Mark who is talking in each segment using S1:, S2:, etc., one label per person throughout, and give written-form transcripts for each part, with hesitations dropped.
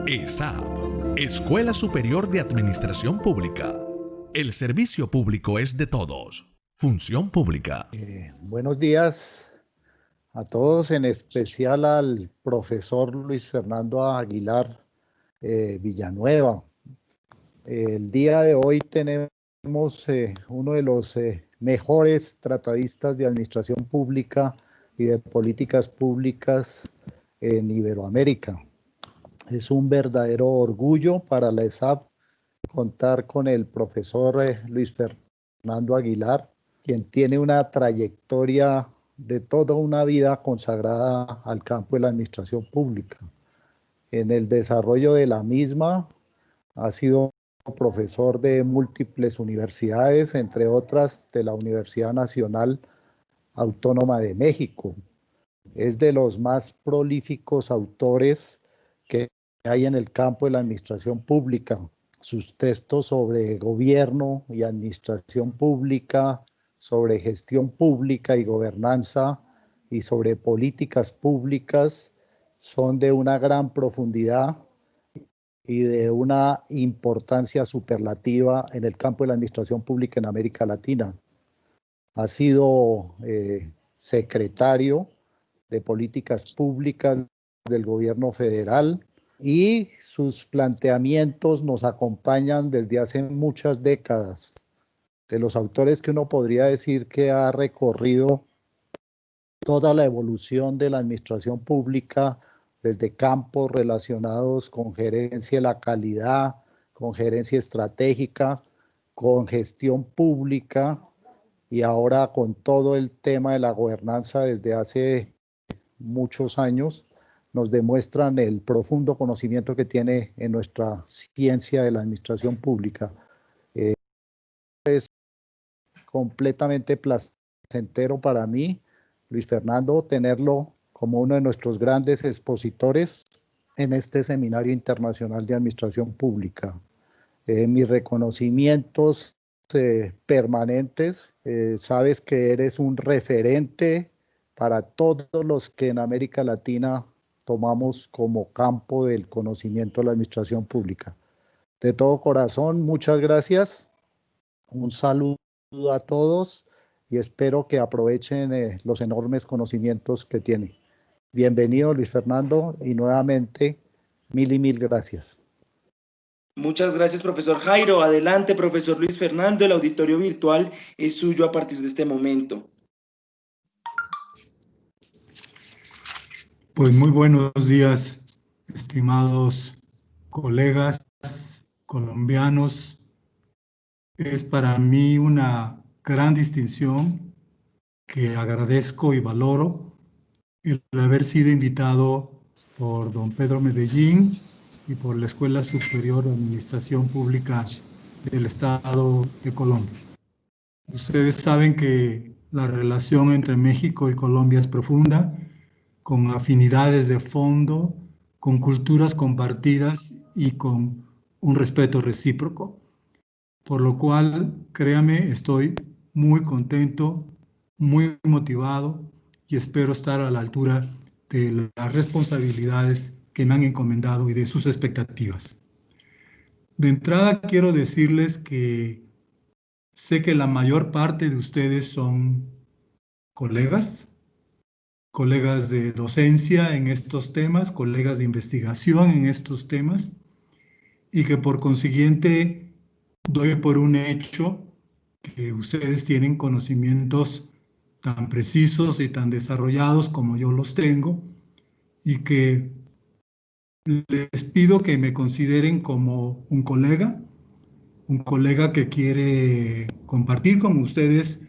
S1: ESAP, Escuela Superior de Administración Pública. El servicio público es de todos. Función pública.
S2: Buenos días a todos, en especial al profesor Luis Fernando Aguilar Villanueva. El día de hoy tenemos uno de los mejores tratadistas de administración pública y de políticas públicas en Iberoamérica. Es un verdadero orgullo para la ESAP contar con el profesor Luis Fernando Aguilar, quien tiene una trayectoria de toda una vida consagrada al campo de la administración pública. En el desarrollo de la misma ha sido profesor de múltiples universidades, entre otras de la Universidad Nacional Autónoma de México. Es de los más prolíficos autores que hay en el campo de la administración pública. Sus textos sobre gobierno y administración pública, sobre gestión pública y gobernanza y sobre políticas públicas son de una gran profundidad y de una importancia superlativa en el campo de la administración pública en América Latina. Ha sido secretario de Políticas Públicas del Gobierno Federal y sus planteamientos nos acompañan desde hace muchas décadas. De los autores que uno podría decir que ha recorrido toda la evolución de la administración pública desde campos relacionados con gerencia de la calidad, con gerencia estratégica, con gestión pública y ahora con todo el tema de la gobernanza desde hace muchos años, nos demuestran el profundo conocimiento que tiene en nuestra ciencia de la administración pública. Es completamente placentero para mí, Luis Fernando, tenerlo como uno de nuestros grandes expositores en este Seminario Internacional de Administración Pública. Mis reconocimientos permanentes, sabes que eres un referente para todos los que en América Latina tomamos como campo del conocimiento de la administración pública. De todo corazón, muchas gracias. Un saludo a todos y espero que aprovechen los enormes conocimientos que tienen. Bienvenido, Luis Fernando, y nuevamente, mil y mil gracias.
S3: Muchas gracias, profesor Jairo. Adelante, profesor Luis Fernando. El auditorio virtual es suyo a partir de este momento.
S4: Pues muy buenos días, estimados colegas colombianos. Es para mí una gran distinción que agradezco y valoro el haber sido invitado por don Pedro Medellín y por la Escuela Superior de Administración Pública del Estado de Colombia. Ustedes saben que la relación entre México y Colombia es profunda, con afinidades de fondo, con culturas compartidas y con un respeto recíproco. Por lo cual, créame, estoy muy contento, muy motivado y espero estar a la altura de las responsabilidades que me han encomendado y de sus expectativas. De entrada, quiero decirles que sé que la mayor parte de ustedes son colegas de docencia en estos temas, colegas de investigación en estos temas, y que por consiguiente doy por un hecho que ustedes tienen conocimientos tan precisos y tan desarrollados como yo los tengo, y que les pido que me consideren como un colega que quiere compartir con ustedes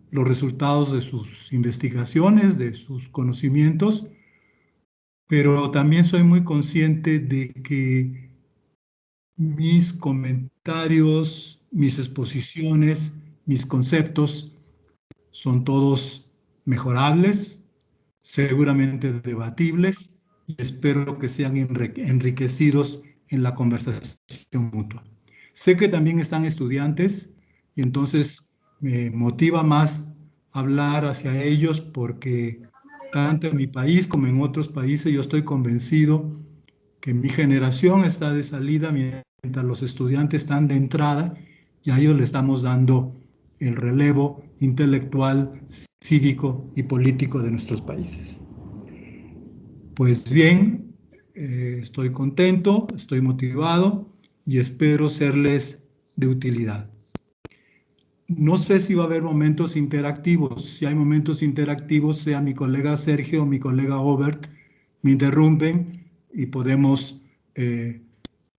S4: los resultados de sus investigaciones, de sus conocimientos, pero también soy muy consciente de que mis comentarios, mis exposiciones, mis conceptos son todos mejorables, seguramente debatibles, y espero que sean enriquecidos en la conversación mutua. Sé que también están estudiantes y entonces me motiva más hablar hacia ellos porque tanto en mi país como en otros países yo estoy convencido que mi generación está de salida mientras los estudiantes están de entrada y a ellos le estamos dando el relevo intelectual, cívico y político de nuestros países. Pues bien, estoy contento, estoy motivado y espero serles de utilidad. No sé si va a haber momentos interactivos. Si hay momentos interactivos, sea mi colega Sergio o mi colega Obert me interrumpen y podemos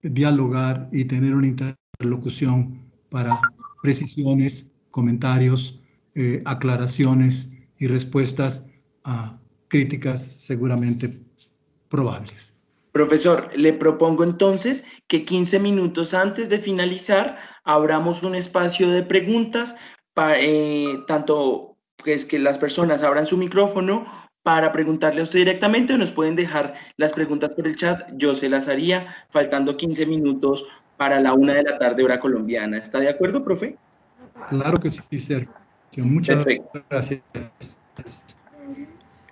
S4: dialogar y tener una interlocución para precisiones, comentarios, aclaraciones y respuestas a críticas seguramente probables.
S3: Profesor, le propongo entonces que 15 minutos antes de finalizar abramos un espacio de preguntas, tanto pues, que las personas abran su micrófono para preguntarle a usted directamente o nos pueden dejar las preguntas por el chat, yo se las haría, faltando 15 minutos para la 1 de la tarde hora colombiana. ¿Está de acuerdo, profe?
S4: Claro que sí, Sergio. Muchas
S3: Perfecto.
S4: gracias.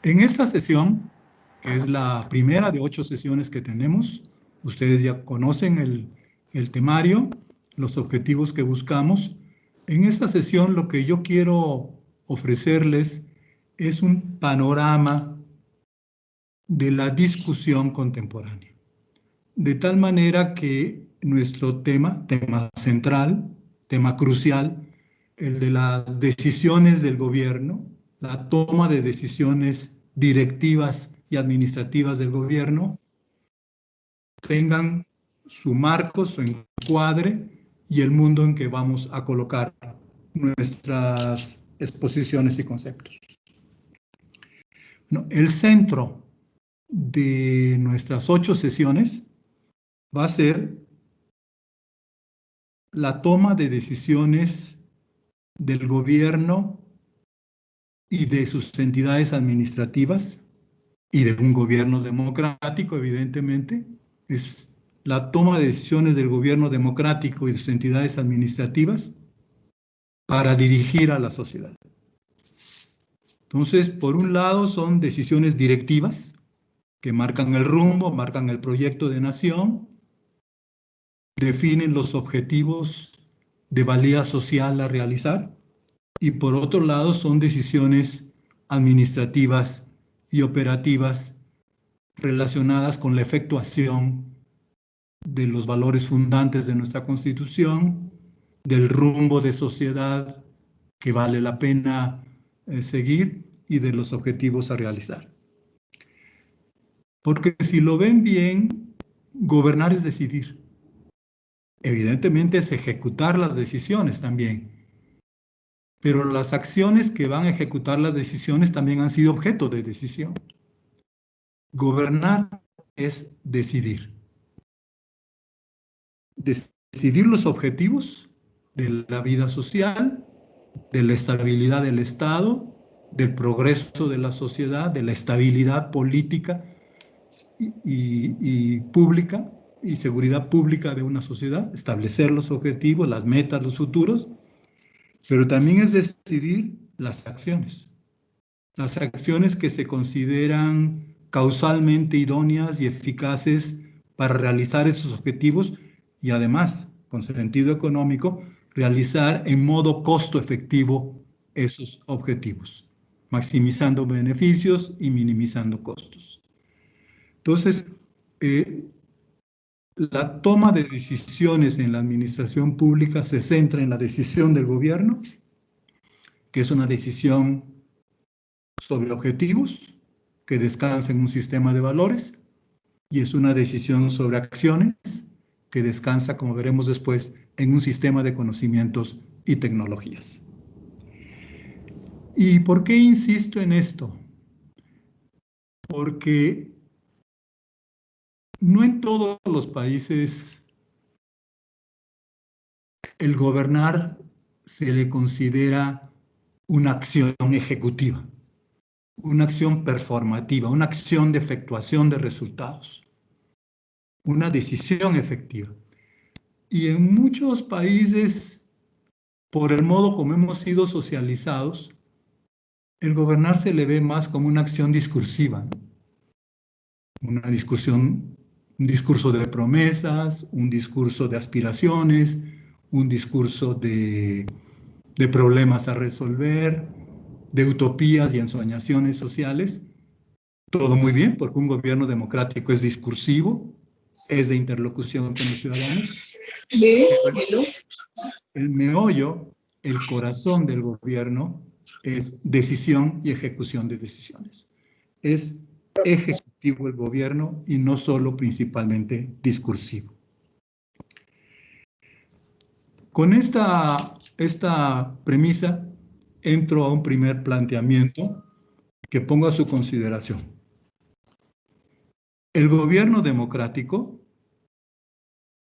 S4: En esta sesión, que es la primera de 8 sesiones que tenemos, ustedes ya conocen el temario, los objetivos que buscamos. En esta sesión lo que yo quiero ofrecerles es un panorama de la discusión contemporánea. De tal manera que nuestro tema central, tema crucial, el de las decisiones del gobierno, la toma de decisiones directivas y administrativas del gobierno, tengan su marco, su encuadre y el mundo en que vamos a colocar nuestras exposiciones y conceptos. No, el centro de nuestras 8 sesiones va a ser la toma de decisiones del gobierno y de sus entidades administrativas y de un gobierno democrático, evidentemente, es la toma de decisiones del gobierno democrático y de sus entidades administrativas para dirigir a la sociedad. Entonces, por un lado, son decisiones directivas que marcan el rumbo, marcan el proyecto de nación, definen los objetivos de valía social a realizar, y por otro lado son decisiones administrativas y operativas relacionadas con la efectuación de los valores fundantes de nuestra Constitución, del rumbo de sociedad que vale la pena seguir y de los objetivos a realizar. Porque si lo ven bien, gobernar es decidir. Evidentemente es ejecutar las decisiones también. Pero las acciones que van a ejecutar las decisiones también han sido objeto de decisión. Gobernar es decidir. Decidir los objetivos de la vida social, de la estabilidad del Estado, del progreso de la sociedad, de la estabilidad política y pública y seguridad pública de una sociedad, establecer los objetivos, las metas, los futuros, pero también es decidir las acciones que se consideran causalmente idóneas y eficaces para realizar esos objetivos y además, con sentido económico, realizar en modo costo efectivo esos objetivos, maximizando beneficios y minimizando costos. Entonces, la toma de decisiones en la administración pública se centra en la decisión del gobierno, que es una decisión sobre objetivos que descansa en un sistema de valores, y es una decisión sobre acciones que descansa, como veremos después, en un sistema de conocimientos y tecnologías. ¿Y por qué insisto en esto? Porque no en todos los países el gobernar se le considera una acción ejecutiva, una acción performativa, una acción de efectuación de resultados, una decisión efectiva. Y en muchos países, por el modo como hemos sido socializados, el gobernar se le ve más como una acción discursiva, ¿no? Una discusión un discurso de promesas, un discurso de aspiraciones, un discurso de problemas a resolver, de utopías y ensoñaciones sociales. Todo muy bien, porque un gobierno democrático es discursivo, es de interlocución con los ciudadanos. El meollo, el corazón del gobierno es decisión y ejecución de decisiones. Es ejecutivo el gobierno y no solo principalmente discursivo. Con esta premisa entro a un primer planteamiento que pongo a su consideración. El gobierno democrático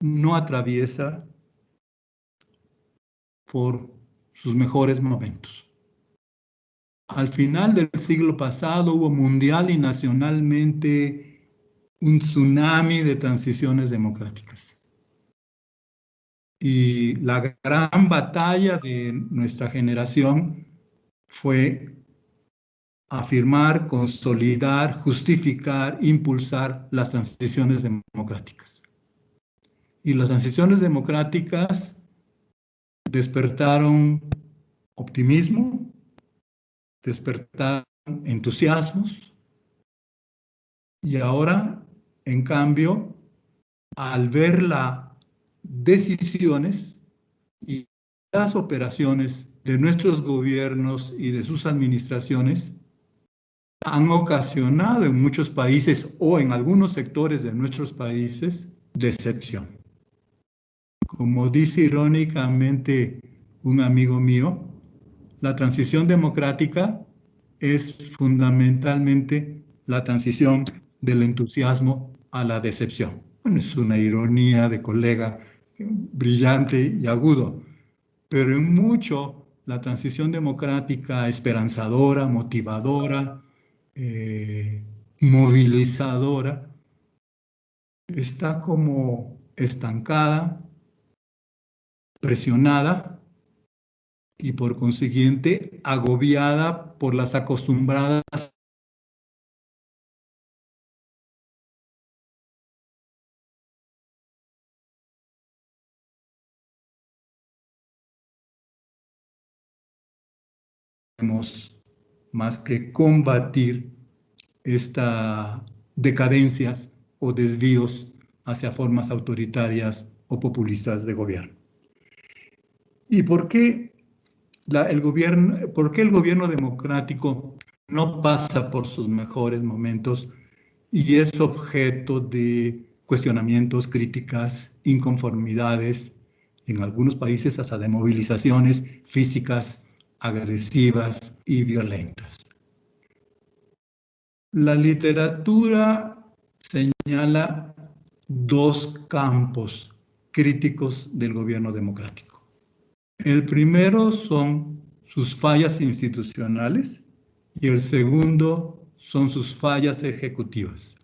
S4: no atraviesa por sus mejores momentos. Al final del siglo pasado hubo mundial y nacionalmente un tsunami de transiciones democráticas. Y la gran batalla de nuestra generación fue afirmar, consolidar, justificar, impulsar las transiciones democráticas. Y las transiciones democráticas despertaron optimismo, despertaron entusiasmos, y ahora, en cambio, al ver las decisiones y las operaciones de nuestros gobiernos y de sus administraciones, han ocasionado en muchos países o en algunos sectores de nuestros países decepción. Como dice irónicamente un amigo mío, la transición democrática es fundamentalmente la transición del entusiasmo a la decepción. Bueno, es una ironía de colega brillante y agudo, pero en mucho la transición democrática esperanzadora, motivadora, movilizadora, está como estancada, presionada y por consiguiente agobiada por las acostumbradas más que combatir estas decadencias o desvíos hacia formas autoritarias o populistas de gobierno. ¿Y por qué el gobierno democrático no pasa por sus mejores momentos y es objeto de cuestionamientos, críticas, inconformidades, en algunos países hasta de movilizaciones físicas, agresivas y violentas? La literatura señala dos campos críticos del gobierno democrático. El primero son sus fallas institucionales y el segundo son sus fallas ejecutivas.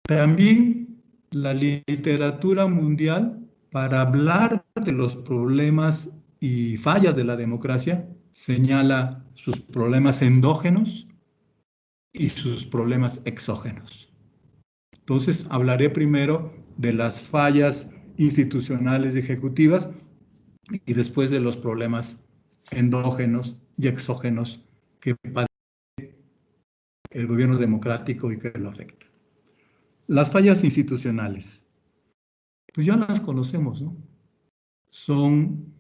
S4: También la literatura mundial, para hablar de los problemas y fallas de la democracia, señala sus problemas endógenos y sus problemas exógenos. Entonces, hablaré primero de las fallas institucionales y ejecutivas y después de los problemas endógenos y exógenos que padece el gobierno democrático y que lo afecta. Las fallas institucionales, pues ya las conocemos, ¿no? Son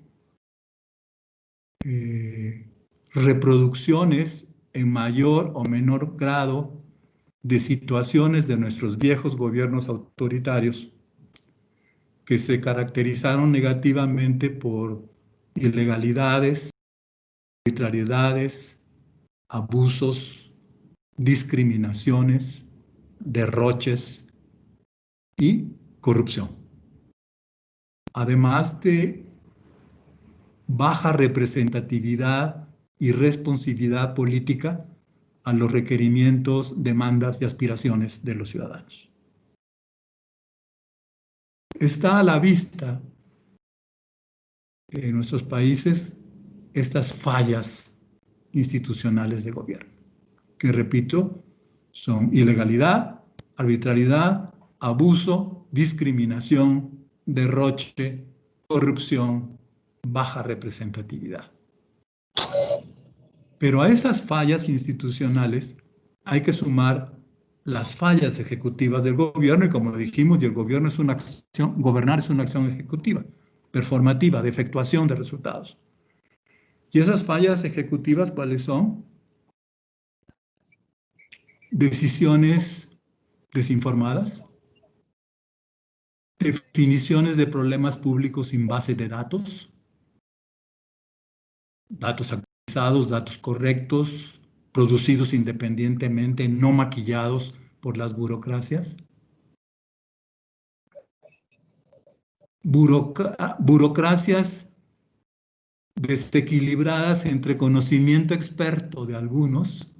S4: reproducciones en mayor o menor grado de situaciones de nuestros viejos gobiernos autoritarios que se caracterizaron negativamente por ilegalidades, arbitrariedades, abusos, discriminaciones, derroches y corrupción. Además de baja representatividad y responsividad política a los requerimientos, demandas y aspiraciones de los ciudadanos. Está a la vista en nuestros países estas fallas institucionales de gobierno, que repito, son ilegalidad, arbitrariedad, abuso, discriminación, derroche, corrupción, baja representatividad. Pero a esas fallas institucionales hay que sumar las fallas ejecutivas del gobierno, y como dijimos, el gobierno es una acción, gobernar es una acción ejecutiva, performativa, de efectuación de resultados. ¿Y esas fallas ejecutivas cuáles son? Decisiones desinformadas, definiciones de problemas públicos sin base de datos, datos actualizados, datos correctos, producidos independientemente, no maquillados por las burocracias. Burocracias desequilibradas entre conocimiento experto de algunos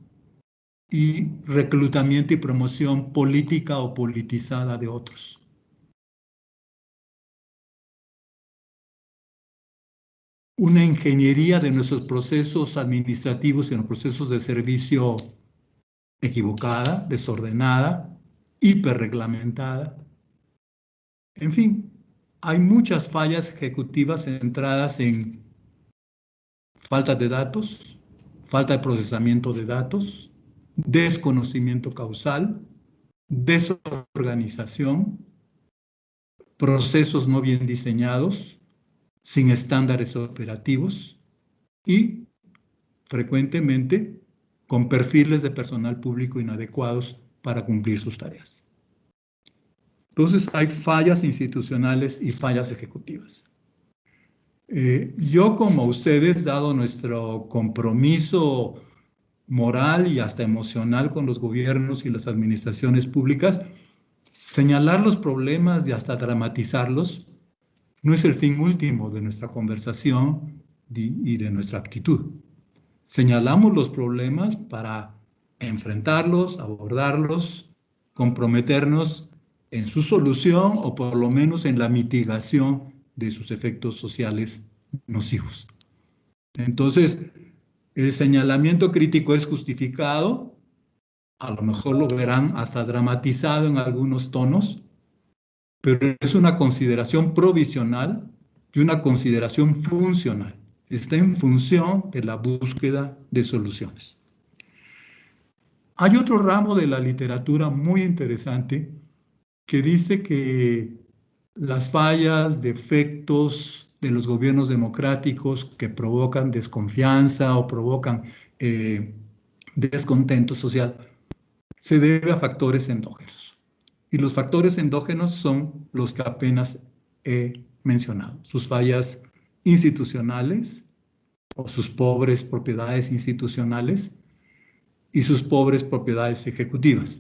S4: y reclutamiento y promoción política o politizada de otros. Una ingeniería de nuestros procesos administrativos y en los procesos de servicio equivocada, desordenada, hiperreglamentada. En fin, hay muchas fallas ejecutivas centradas en falta de datos, falta de procesamiento de datos, desconocimiento causal, desorganización, procesos no bien diseñados, sin estándares operativos y frecuentemente con perfiles de personal público inadecuados para cumplir sus tareas. Entonces hay fallas institucionales y fallas ejecutivas. Yo, como ustedes, dado nuestro compromiso moral y hasta emocional con los gobiernos y las administraciones públicas, señalar los problemas y hasta dramatizarlos no es el fin último de nuestra conversación y de nuestra actitud. Señalamos los problemas para enfrentarlos, abordarlos, comprometernos en su solución o por lo menos en la mitigación de sus efectos sociales nocivos. Entonces, el señalamiento crítico es justificado, a lo mejor lo verán hasta dramatizado en algunos tonos, pero es una consideración provisional y una consideración funcional. Está en función de la búsqueda de soluciones. Hay otro ramo de la literatura muy interesante que dice que las fallas, defectos de los gobiernos democráticos que provocan desconfianza o provocan descontento social se debe a factores endógenos. Y los factores endógenos son los que apenas he mencionado. Sus fallas institucionales o sus pobres propiedades institucionales y sus pobres propiedades ejecutivas.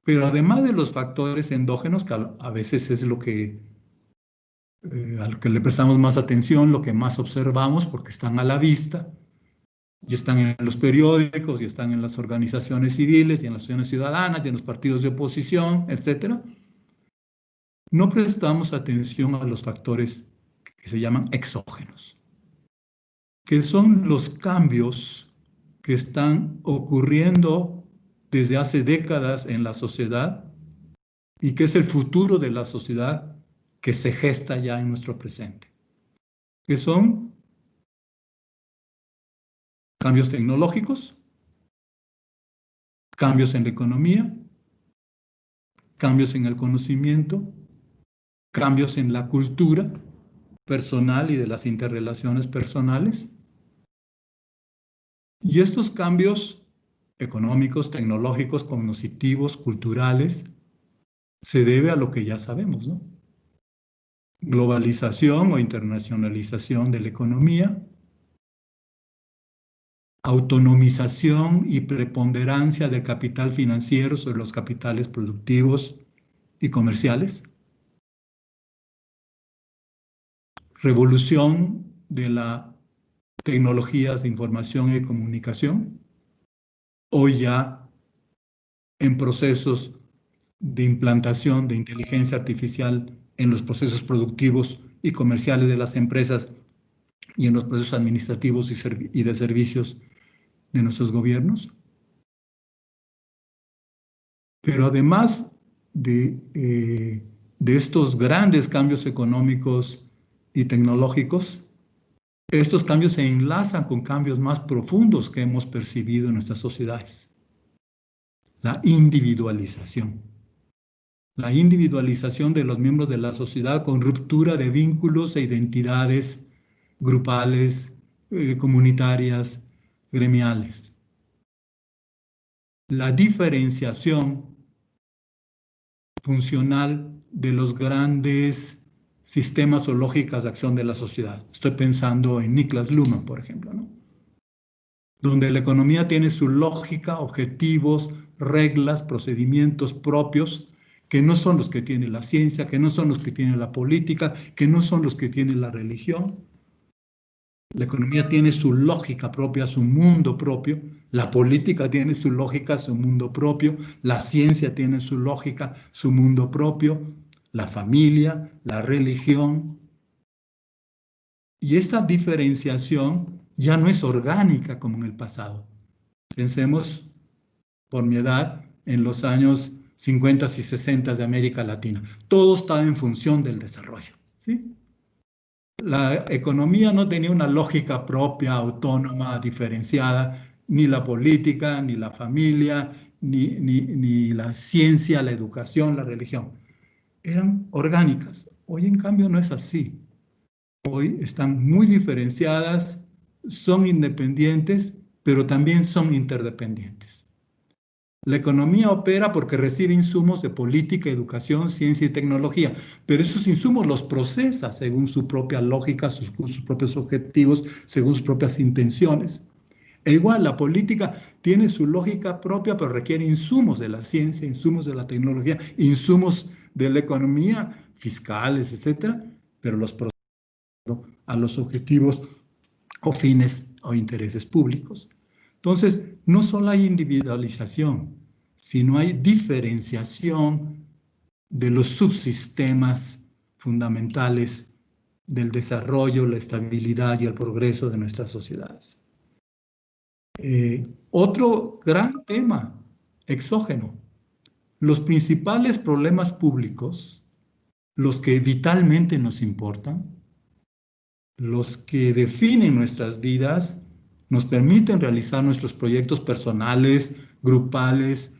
S4: Pero además de los factores endógenos, que a veces es lo que, a lo que le prestamos más atención, lo que más observamos porque están a la vista, y están en los periódicos, y están en las organizaciones civiles, y en las asociaciones ciudadanas, y en los partidos de oposición, etc. No prestamos atención a los factores que se llaman exógenos, que son los cambios que están ocurriendo desde hace décadas en la sociedad y que es el futuro de la sociedad que se gesta ya en nuestro presente, que son cambios tecnológicos, cambios en la economía, cambios en el conocimiento, cambios en la cultura personal y de las interrelaciones personales. Y estos cambios económicos, tecnológicos, cognitivos, culturales, se debe a lo que ya sabemos, ¿no? Globalización o internacionalización de la economía, autonomización y preponderancia del capital financiero sobre los capitales productivos y comerciales, revolución de las tecnologías de información y comunicación, hoy ya en procesos de implantación de inteligencia artificial en los procesos productivos y comerciales de las empresas y en los procesos administrativos y de servicios de nuestros gobiernos. Pero además de estos grandes cambios económicos y tecnológicos, estos cambios se enlazan con cambios más profundos que hemos percibido en nuestras sociedades. La individualización. La individualización de los miembros de la sociedad con ruptura de vínculos e identidades grupales, comunitarias, gremiales. La diferenciación funcional de los grandes sistemas o lógicas de acción de la sociedad. Estoy pensando en Niklas Luhmann, por ejemplo, ¿no? Donde la economía tiene su lógica, objetivos, reglas, procedimientos propios, que no son los que tiene la ciencia, que no son los que tiene la política, que no son los que tiene la religión. La economía tiene su lógica propia, su mundo propio. La política tiene su lógica, su mundo propio. La ciencia tiene su lógica, su mundo propio. La familia, la religión. Y esta diferenciación ya no es orgánica como en el pasado. Pensemos, por mi edad, en los años 50 y 60 de América Latina. Todo estaba en función del desarrollo, ¿sí? La economía no tenía una lógica propia, autónoma, diferenciada, ni la política, ni la familia, ni la ciencia, la educación, la religión. Eran orgánicas. Hoy, en cambio, no es así. Hoy están muy diferenciadas, son independientes, pero también son interdependientes. La economía opera porque recibe insumos de política, educación, ciencia y tecnología, pero esos insumos los procesa según su propia lógica, según sus propios objetivos, según sus propias intenciones. E igual, la política tiene su lógica propia, pero requiere insumos de la ciencia, insumos de la tecnología, insumos de la economía, fiscales, etcétera, pero los procesa a los objetivos o fines o intereses públicos. Entonces, no solo hay individualización, sino hay diferenciación de los subsistemas fundamentales del desarrollo, la estabilidad y el progreso de nuestras sociedades. Otro gran tema exógeno. Los principales problemas públicos, los que vitalmente nos importan, los que definen nuestras vidas, nos permiten realizar nuestros proyectos personales, grupales,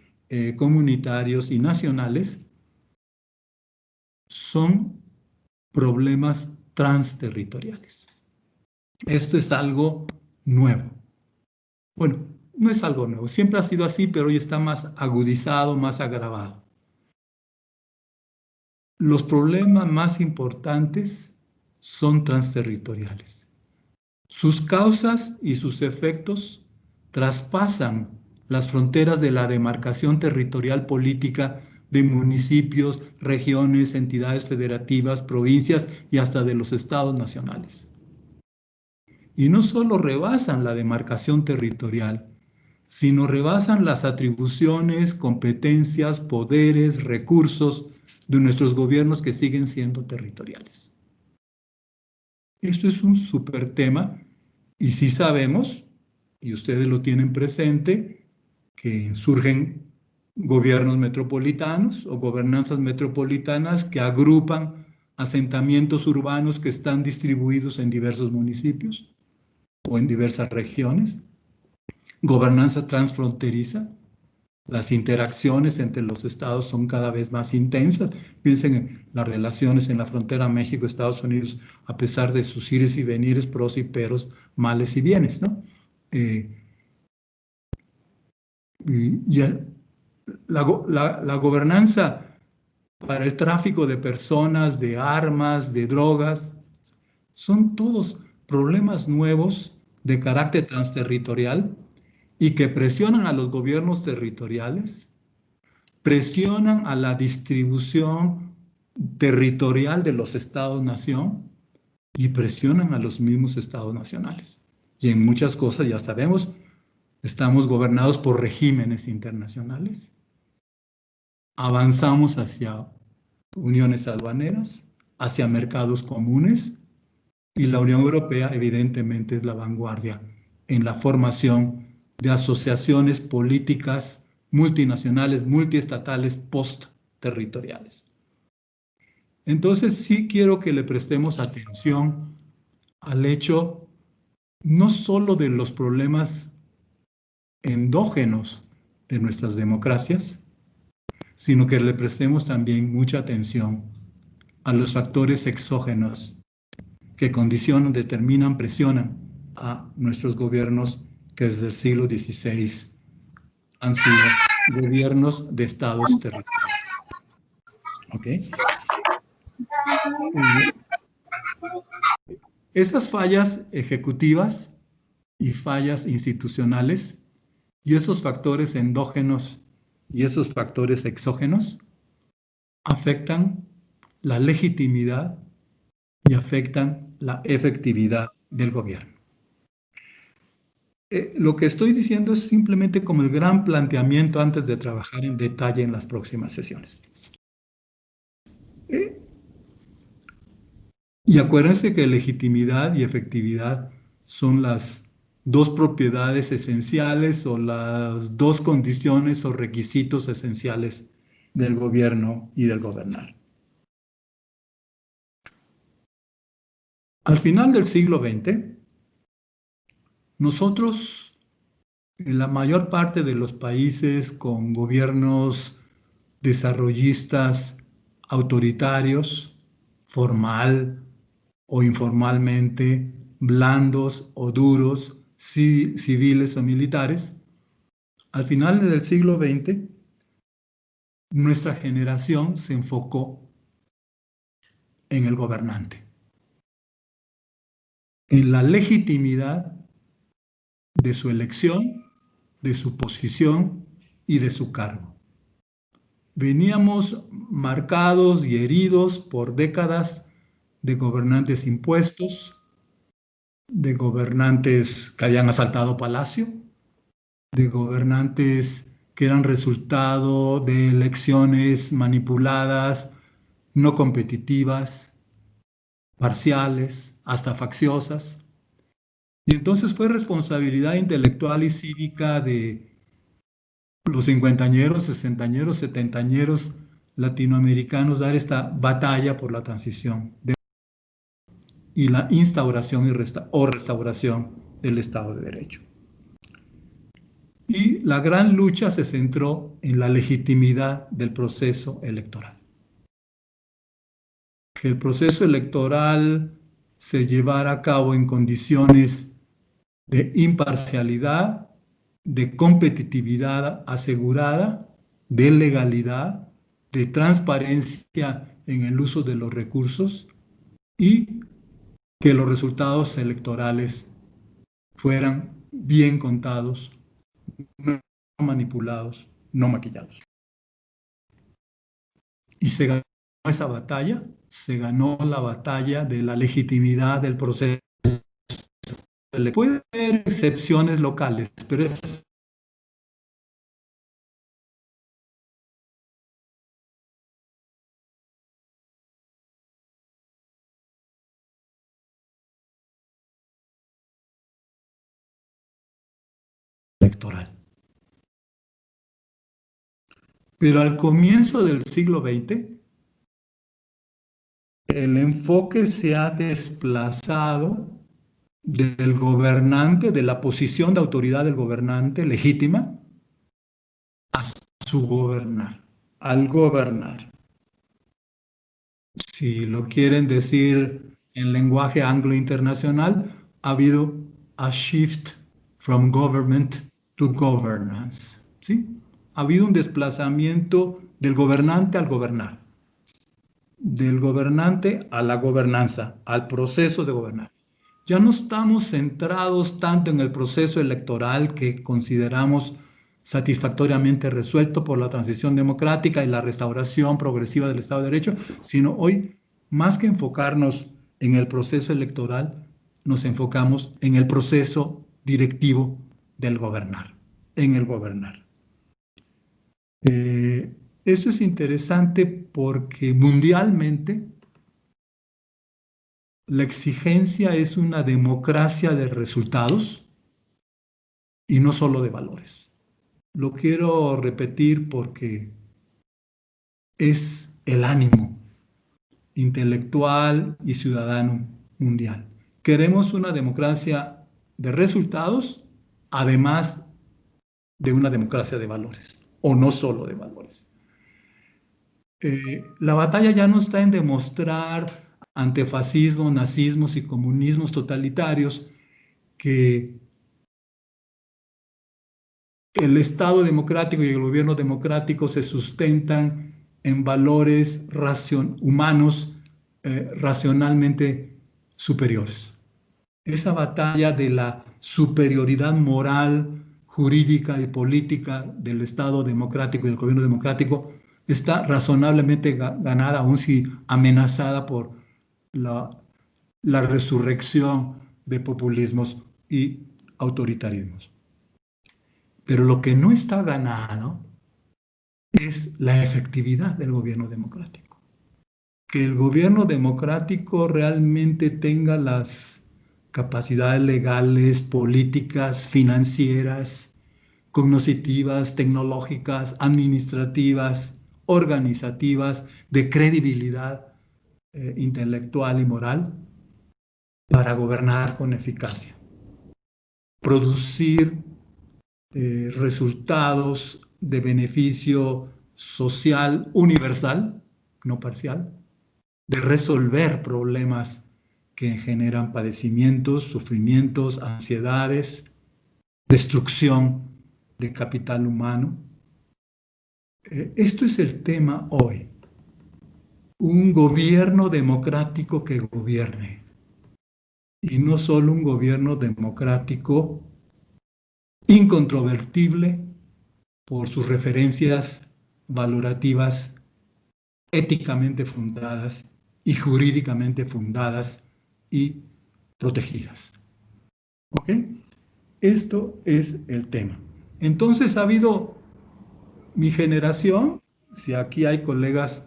S4: comunitarios y nacionales, son problemas transterritoriales. Esto es algo nuevo. Bueno, no es algo nuevo, siempre ha sido así, pero hoy está más agudizado, más agravado. Los problemas más importantes son transterritoriales. Sus causas y sus efectos traspasan las fronteras de la demarcación territorial política de municipios, regiones, entidades federativas, provincias y hasta de los estados nacionales. Y no solo rebasan la demarcación territorial, sino rebasan las atribuciones, competencias, poderes, recursos de nuestros gobiernos que siguen siendo territoriales. Esto es un súper tema y sí sabemos, y ustedes lo tienen presente, que surgen gobiernos metropolitanos o gobernanzas metropolitanas que agrupan asentamientos urbanos que están distribuidos en diversos municipios o en diversas regiones. Gobernanza transfronteriza. Las interacciones entre los estados son cada vez más intensas. Piensen en las relaciones en la frontera México-Estados Unidos, a pesar de sus ires y venires, pros y peros, males y bienes, ¿no? La gobernanza para el tráfico de personas, de armas, de drogas, son todos problemas nuevos de carácter transterritorial y que presionan a los gobiernos territoriales, presionan a la distribución territorial de los estados-nación y presionan a los mismos estados nacionales. Y en muchas cosas, ya sabemos, estamos gobernados por regímenes internacionales. Avanzamos hacia uniones aduaneras, hacia mercados comunes, y la Unión Europea evidentemente es la vanguardia en la formación de asociaciones políticas multinacionales, multiestatales, post-territoriales. Entonces sí quiero que le prestemos atención al hecho no solo de los problemas endógenos de nuestras democracias, sino que le prestemos también mucha atención a los factores exógenos que condicionan, determinan, presionan a nuestros gobiernos que desde el siglo XVI han sido gobiernos de estados territoriales. ¿Ok? Esas fallas ejecutivas y fallas institucionales y esos factores endógenos y esos factores exógenos afectan la legitimidad y afectan la efectividad del gobierno. Lo que estoy diciendo es simplemente como el gran planteamiento antes de trabajar en detalle en las próximas sesiones. Y acuérdense que legitimidad y efectividad son las dos propiedades esenciales o las dos condiciones o requisitos esenciales del gobierno y del gobernar. Al final del siglo XX, nosotros, en la mayor parte de los países con gobiernos desarrollistas autoritarios, formal o informalmente, blandos o duros, civiles o militares, al final del siglo XX, nuestra generación se enfocó en el gobernante, en la legitimidad de su elección, de su posición y de su cargo. Veníamos marcados y heridos por décadas de gobernantes impuestos, de gobernantes que habían asaltado palacio, de gobernantes que eran resultado de elecciones manipuladas, no competitivas, parciales, hasta facciosas. Y entonces fue responsabilidad intelectual y cívica de los cincuentañeros, sesentañeros, setentañeros latinoamericanos dar esta batalla por la transición y la instauración o restauración del Estado de Derecho. Y la gran lucha se centró en la legitimidad del proceso electoral. Que el proceso electoral se llevara a cabo en condiciones de imparcialidad, de competitividad asegurada, de legalidad, de transparencia en el uso de los recursos y que los resultados electorales fueran bien contados, no manipulados, no maquillados. Y se ganó esa batalla, se ganó la batalla de la legitimidad del proceso. Puede haber excepciones locales, pero es electoral. Pero al comienzo del siglo XX, el enfoque se ha desplazado del gobernante, de la posición de autoridad del gobernante legítima, a su gobernar, al gobernar. Si lo quieren decir en lenguaje anglo-internacional, ha habido a shift from government to governance. ¿Sí? Ha habido un desplazamiento del gobernante al gobernar, del gobernante a la gobernanza, al proceso de gobernar. Ya no estamos centrados tanto en el proceso electoral que consideramos satisfactoriamente resuelto por la transición democrática y la restauración progresiva del Estado de Derecho, sino hoy, más que enfocarnos en el proceso electoral, nos enfocamos en el proceso directivo del gobernar, en el gobernar. Eso es interesante porque mundialmente la exigencia es una democracia de resultados y no solo de valores. lo quiero repetir porque es el ánimo intelectual y ciudadano mundial. Queremos una democracia de resultados, además de una democracia de valores, o no solo de valores. La batalla ya no está en demostrar ante fascismos, nazismos y comunismos totalitarios que el Estado democrático y el gobierno democrático se sustentan en valores humanos racionalmente superiores. Esa batalla de la superioridad moral, jurídica y política del Estado democrático y del gobierno democrático está razonablemente ganada, aun si amenazada por la resurrección de populismos y autoritarismos. Pero lo que no está ganado es la efectividad del gobierno democrático. Que el gobierno democrático realmente tenga las capacidades legales, políticas, financieras, cognitivas, tecnológicas, administrativas, organizativas, de credibilidad intelectual y moral para gobernar con eficacia. Producir resultados de beneficio social universal, no parcial, de resolver problemas que generan padecimientos, sufrimientos, ansiedades, destrucción de capital humano. Esto es el tema hoy. Un gobierno democrático que gobierne. Y no solo un gobierno democrático incontrovertible por sus referencias valorativas éticamente fundadas y jurídicamente fundadas y protegidas. ¿Ok? Esto es el tema. Entonces ha habido mi generación, si aquí hay colegas,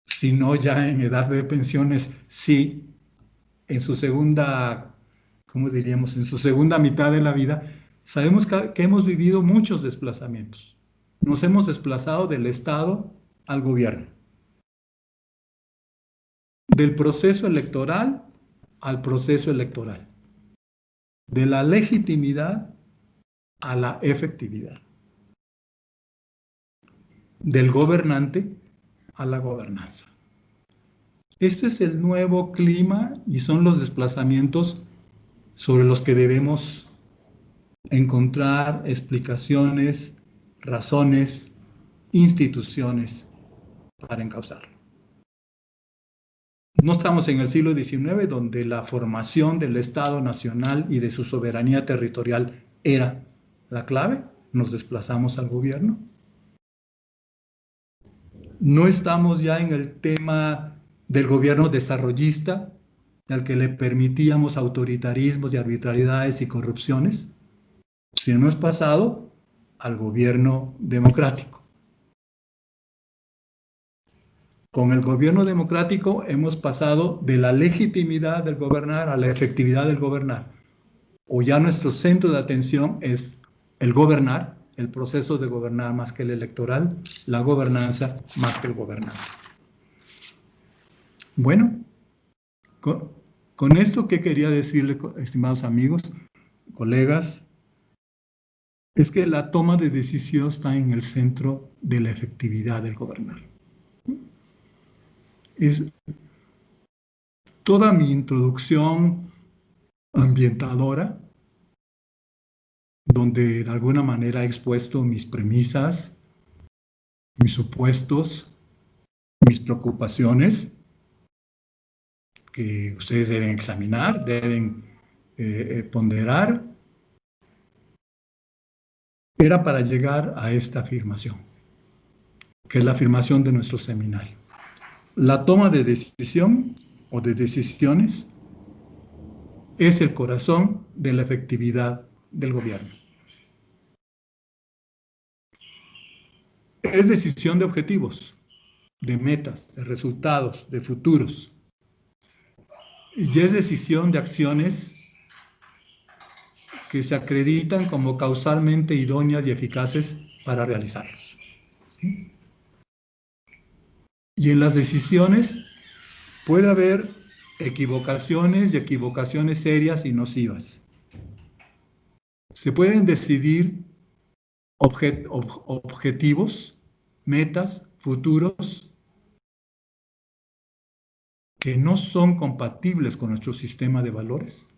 S4: si no ya en edad de pensiones, sí, en su segunda, ¿cómo diríamos? En su segunda mitad de la vida, sabemos que hemos vivido muchos desplazamientos. Nos hemos desplazado del Estado al gobierno. Del proceso electoral al proceso electoral. De la legitimidad a la efectividad. Del gobernante a la gobernanza. Este es el nuevo clima y son los desplazamientos sobre los que debemos encontrar explicaciones, razones, instituciones para encauzarlo. No estamos en el siglo XIX, donde la formación del Estado nacional y de su soberanía territorial era la clave. Nos desplazamos al gobierno. No estamos ya en el tema del gobierno desarrollista, al que le permitíamos autoritarismos y arbitrariedades y corrupciones, sino hemos pasado al gobierno democrático. Con el gobierno democrático hemos pasado de la legitimidad del gobernar a la efectividad del gobernar. O ya nuestro centro de atención es el gobernar, el proceso de gobernar más que el electoral, la gobernanza más que el gobernar. Bueno, con esto que quería decirle, estimados amigos, colegas, es que la toma de decisión está en el centro de la efectividad del gobernar. Es toda mi introducción ambientadora, donde de alguna manera he expuesto mis premisas, mis supuestos, mis preocupaciones, que ustedes deben examinar, deben ponderar, era para llegar a esta afirmación, que es la afirmación de nuestro seminario. La toma de decisión o de decisiones es el corazón de la efectividad del gobierno. Es decisión de objetivos, de metas, de resultados, de futuros. Y es decisión de acciones que se acreditan como causalmente idóneas y eficaces para realizarlos. ¿Sí? Y en las decisiones puede haber equivocaciones y equivocaciones serias y nocivas. Se pueden decidir objetivos, metas, futuros que no son compatibles con nuestro sistema de valores,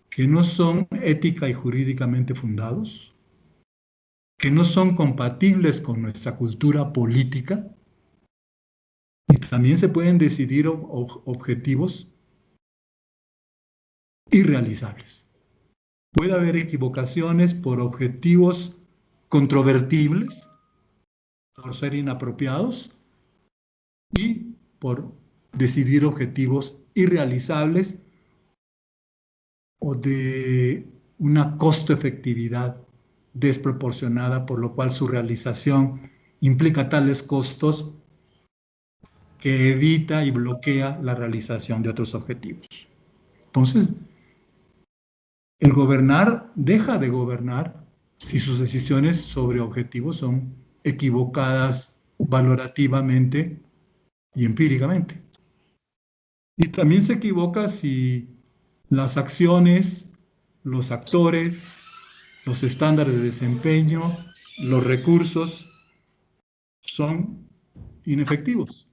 S4: que no son ética y jurídicamente fundados, que no son compatibles con nuestra cultura política, y también se pueden decidir objetivos irrealizables. Puede haber equivocaciones por objetivos controvertibles, por ser inapropiados, y por decidir objetivos irrealizables o de una costo-efectividad desproporcionada, por lo cual su realización implica tales costos que evita y bloquea la realización de otros objetivos. Entonces, el gobernar deja de gobernar si sus decisiones sobre objetivos son equivocadas valorativamente y empíricamente. Y también se equivoca si las acciones, los actores, los estándares de desempeño, los recursos son inefectivos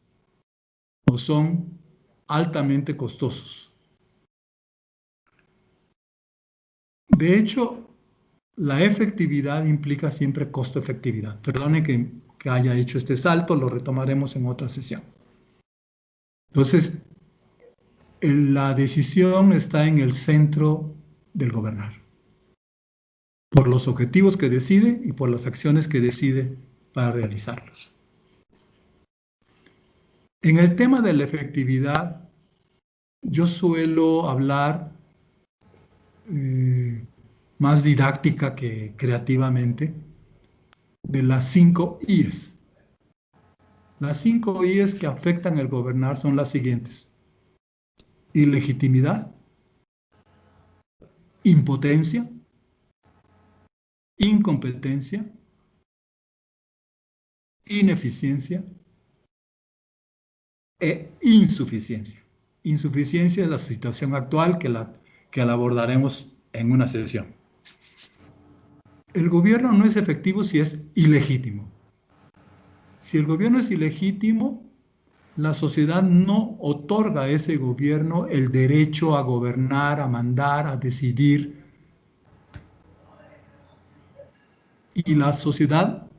S4: o son altamente costosos. De hecho, la efectividad implica siempre costo-efectividad. Perdone que haya hecho este salto, lo retomaremos en otra sesión. Entonces, la decisión está en el centro del gobernar, por los objetivos que decide y por las acciones que decide para realizarlos. En el tema de la efectividad, yo suelo hablar más didáctica que creativamente de las 5 I's. Las 5 I's que afectan el gobernar son las siguientes: ilegitimidad, impotencia, incompetencia, ineficiencia e insuficiencia. Insuficiencia es la situación actual que la abordaremos en una sesión. El gobierno no es efectivo si es ilegítimo. Si el gobierno es ilegítimo, la sociedad no otorga a ese gobierno el derecho a gobernar, a mandar, a decidir. Y la sociedad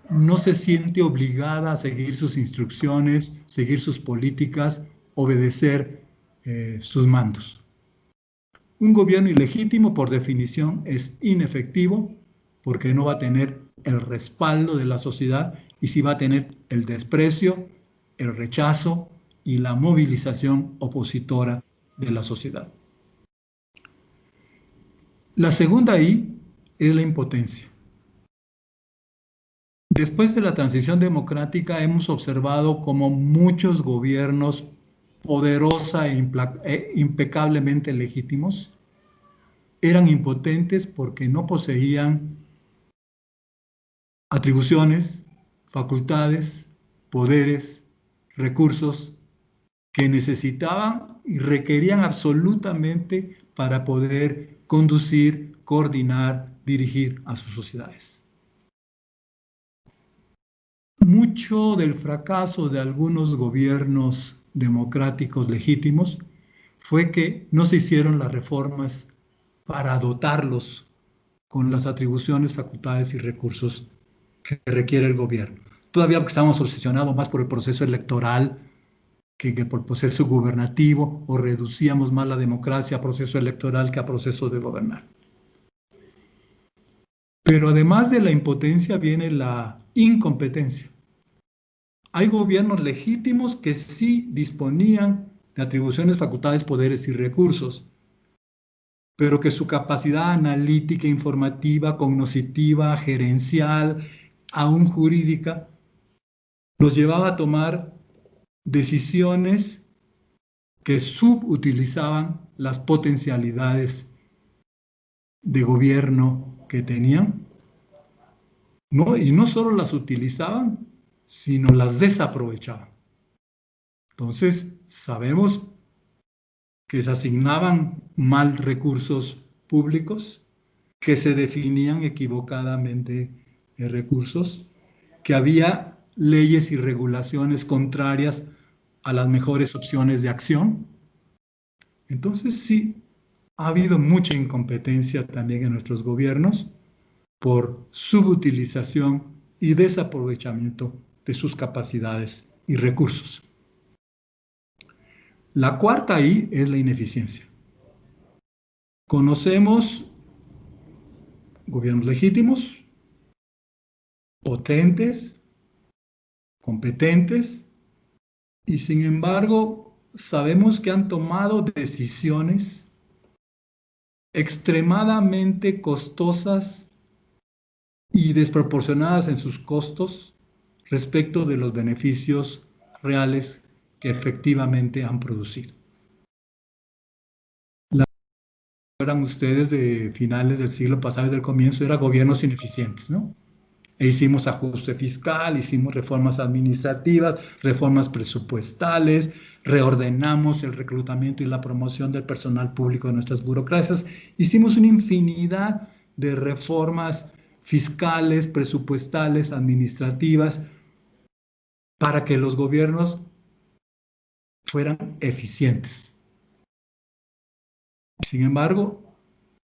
S4: no se siente obligada a seguir sus instrucciones, seguir sus políticas, obedecer sus mandos. Un gobierno ilegítimo, por definición, es inefectivo porque no va a tener el respaldo de la sociedad y sí va a tener el desprecio, el rechazo y la movilización opositora de la sociedad. La segunda I es la impotencia. Después de la transición democrática hemos observado cómo muchos gobiernos poderosa e impecablemente legítimos eran impotentes porque no poseían atribuciones, facultades, poderes, recursos que necesitaban y requerían absolutamente para poder conducir, coordinar, dirigir a sus sociedades. Mucho del fracaso de algunos gobiernos democráticos legítimos fue que no se hicieron las reformas para dotarlos con las atribuciones, facultades y recursos que requiere el gobierno. Todavía estamos obsesionados más por el proceso electoral que por el proceso gubernativo, o reducíamos más la democracia a proceso electoral que a proceso de gobernar. Pero además de la impotencia viene la incompetencia. Hay gobiernos legítimos que sí disponían de atribuciones, facultades, poderes y recursos, pero que su capacidad analítica, informativa, cognoscitiva, gerencial, aún jurídica, los llevaba a tomar decisiones que subutilizaban las potencialidades de gobierno que tenían, ¿no? Y no solo las utilizaban, sino las desaprovechaban. Entonces, sabemos que se asignaban mal recursos públicos, que se definían equivocadamente recursos, que había leyes y regulaciones contrarias a las mejores opciones de acción. Entonces, sí, ha habido mucha incompetencia también en nuestros gobiernos por subutilización y desaprovechamiento de sus capacidades y recursos. La cuarta ahí es la ineficiencia. Conocemos gobiernos legítimos, potentes, competentes, y sin embargo sabemos que han tomado decisiones extremadamente costosas y desproporcionadas en sus costos respecto de los beneficios reales que efectivamente han producido. Eran ustedes de finales del siglo pasado y del comienzo, eran gobiernos ineficientes, ¿no? E hicimos ajuste fiscal, hicimos reformas administrativas, reformas presupuestales, reordenamos el reclutamiento y la promoción del personal público de nuestras burocracias, hicimos una infinidad de reformas fiscales, presupuestales, administrativas, para que los gobiernos fueran eficientes. Sin embargo,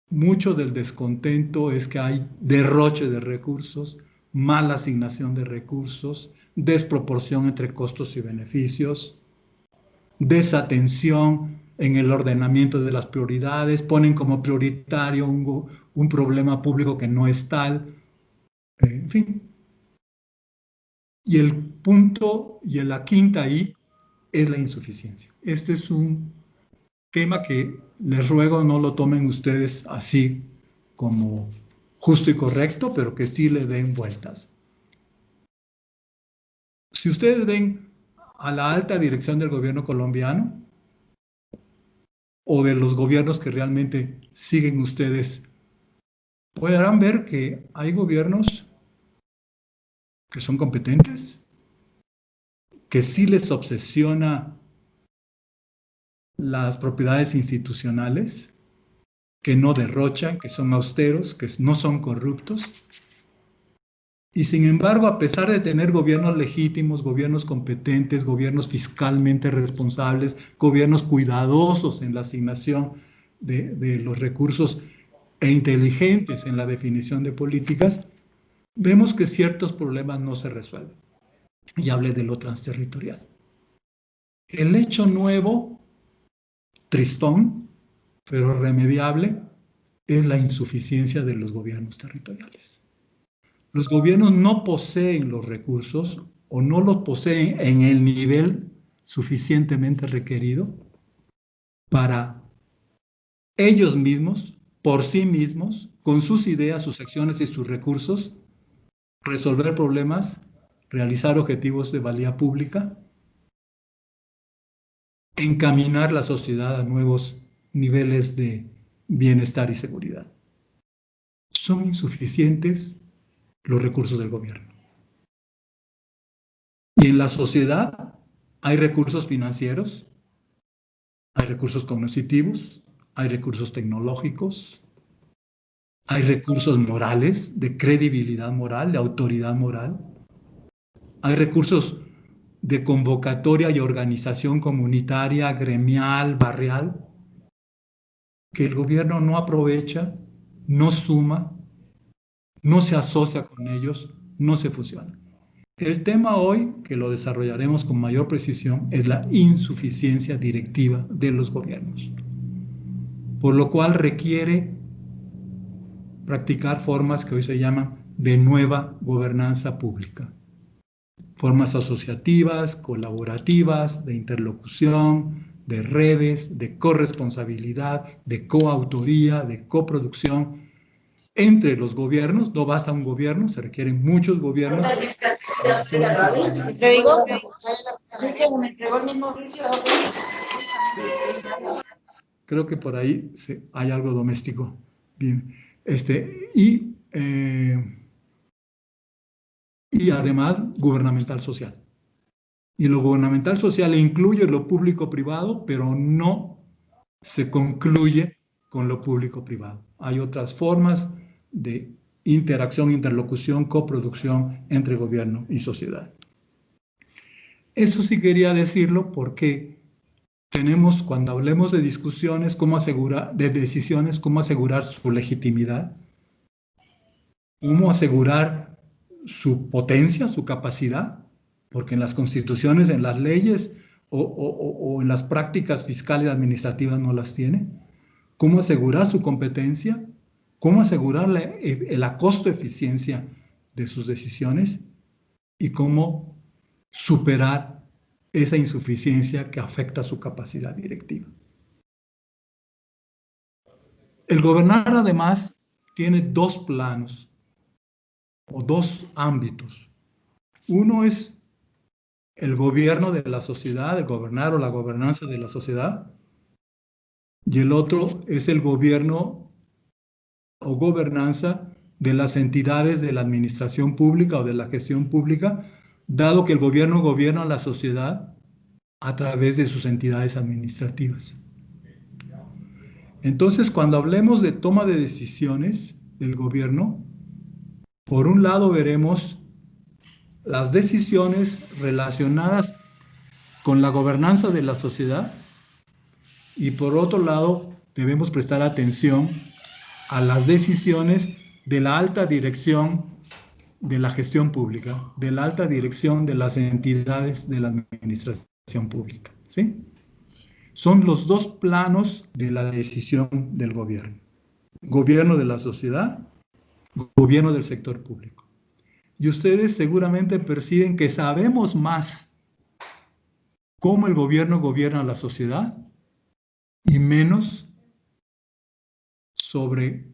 S4: mucho del descontento es que hay derroche de recursos, mala asignación de recursos, desproporción entre costos y beneficios, desatención en el ordenamiento de las prioridades, ponen como prioritario un problema público que no es tal, en fin. Y el punto, y en la quinta ahí, es la insuficiencia. Este es un tema que les ruego no lo tomen ustedes así como justo y correcto, pero que sí le den vueltas. Si ustedes ven a la alta dirección del gobierno colombiano o de los gobiernos que realmente siguen ustedes, podrán ver que hay gobiernos que son competentes, que sí les obsesiona las propiedades institucionales, que no derrochan, que son austeros, que no son corruptos. Y sin embargo, a pesar de tener gobiernos legítimos, gobiernos competentes, gobiernos fiscalmente responsables, gobiernos cuidadosos en la asignación de los recursos e inteligentes en la definición de políticas, vemos que ciertos problemas no se resuelven. Y hablé de lo transterritorial. El hecho nuevo, tristón, pero remediable, es la insuficiencia de los gobiernos territoriales. Los gobiernos no poseen los recursos o no los poseen en el nivel suficientemente requerido para ellos mismos, por sí mismos, con sus ideas, sus acciones y sus recursos, resolver problemas, realizar objetivos de valía pública, encaminar la sociedad a nuevos niveles de bienestar y seguridad. Son insuficientes los recursos del gobierno. Y en la sociedad hay recursos financieros, hay recursos cognitivos, hay recursos tecnológicos, hay recursos morales, de credibilidad moral, de autoridad moral, hay recursos de convocatoria y organización comunitaria, gremial, barrial, que el gobierno no aprovecha, no suma, no se asocia con ellos, no se fusiona. El tema hoy, que lo desarrollaremos con mayor precisión, es la insuficiencia directiva de los gobiernos, por lo cual requiere practicar formas que hoy se llaman de nueva gobernanza pública. Formas asociativas, colaborativas, de interlocución, de redes, de corresponsabilidad, de coautoría, de coproducción entre los gobiernos. No basta un gobierno, se requieren muchos gobiernos.
S5: Te digo que me entregó el mismo oficio.
S4: Creo que por ahí hay algo doméstico. Bien. y además gubernamental social. Y lo gubernamental social incluye lo público-privado, pero no se concluye con lo público-privado. Hay otras formas de interacción, interlocución, coproducción entre gobierno y sociedad. Eso sí quería decirlo porque tenemos, cuando hablemos de discusiones, de decisiones, cómo asegurar su legitimidad, cómo asegurar su potencia, su capacidad, porque en las constituciones, en las leyes o en las prácticas fiscales y administrativas no las tiene. Cómo asegurar su competencia, cómo asegurar la costo-eficiencia de sus decisiones y cómo superar esa insuficiencia que afecta su capacidad directiva. El gobernar, además, tiene dos planos o dos ámbitos. Uno es el gobierno de la sociedad, el gobernar o la gobernanza de la sociedad, y el otro es el gobierno o gobernanza de las entidades de la administración pública o de la gestión pública, dado que el gobierno gobierna a la sociedad a través de sus entidades administrativas. Entonces, cuando hablemos de toma de decisiones del gobierno, por un lado veremos las decisiones relacionadas con la gobernanza de la sociedad y por otro lado debemos prestar atención a las decisiones de la alta dirección de la gestión pública, de la alta dirección de las entidades de la administración pública, ¿sí? Son los dos planos de la decisión del gobierno. Gobierno de la sociedad, gobierno del sector público. Y ustedes seguramente perciben que sabemos más cómo el gobierno gobierna a la sociedad y menos sobre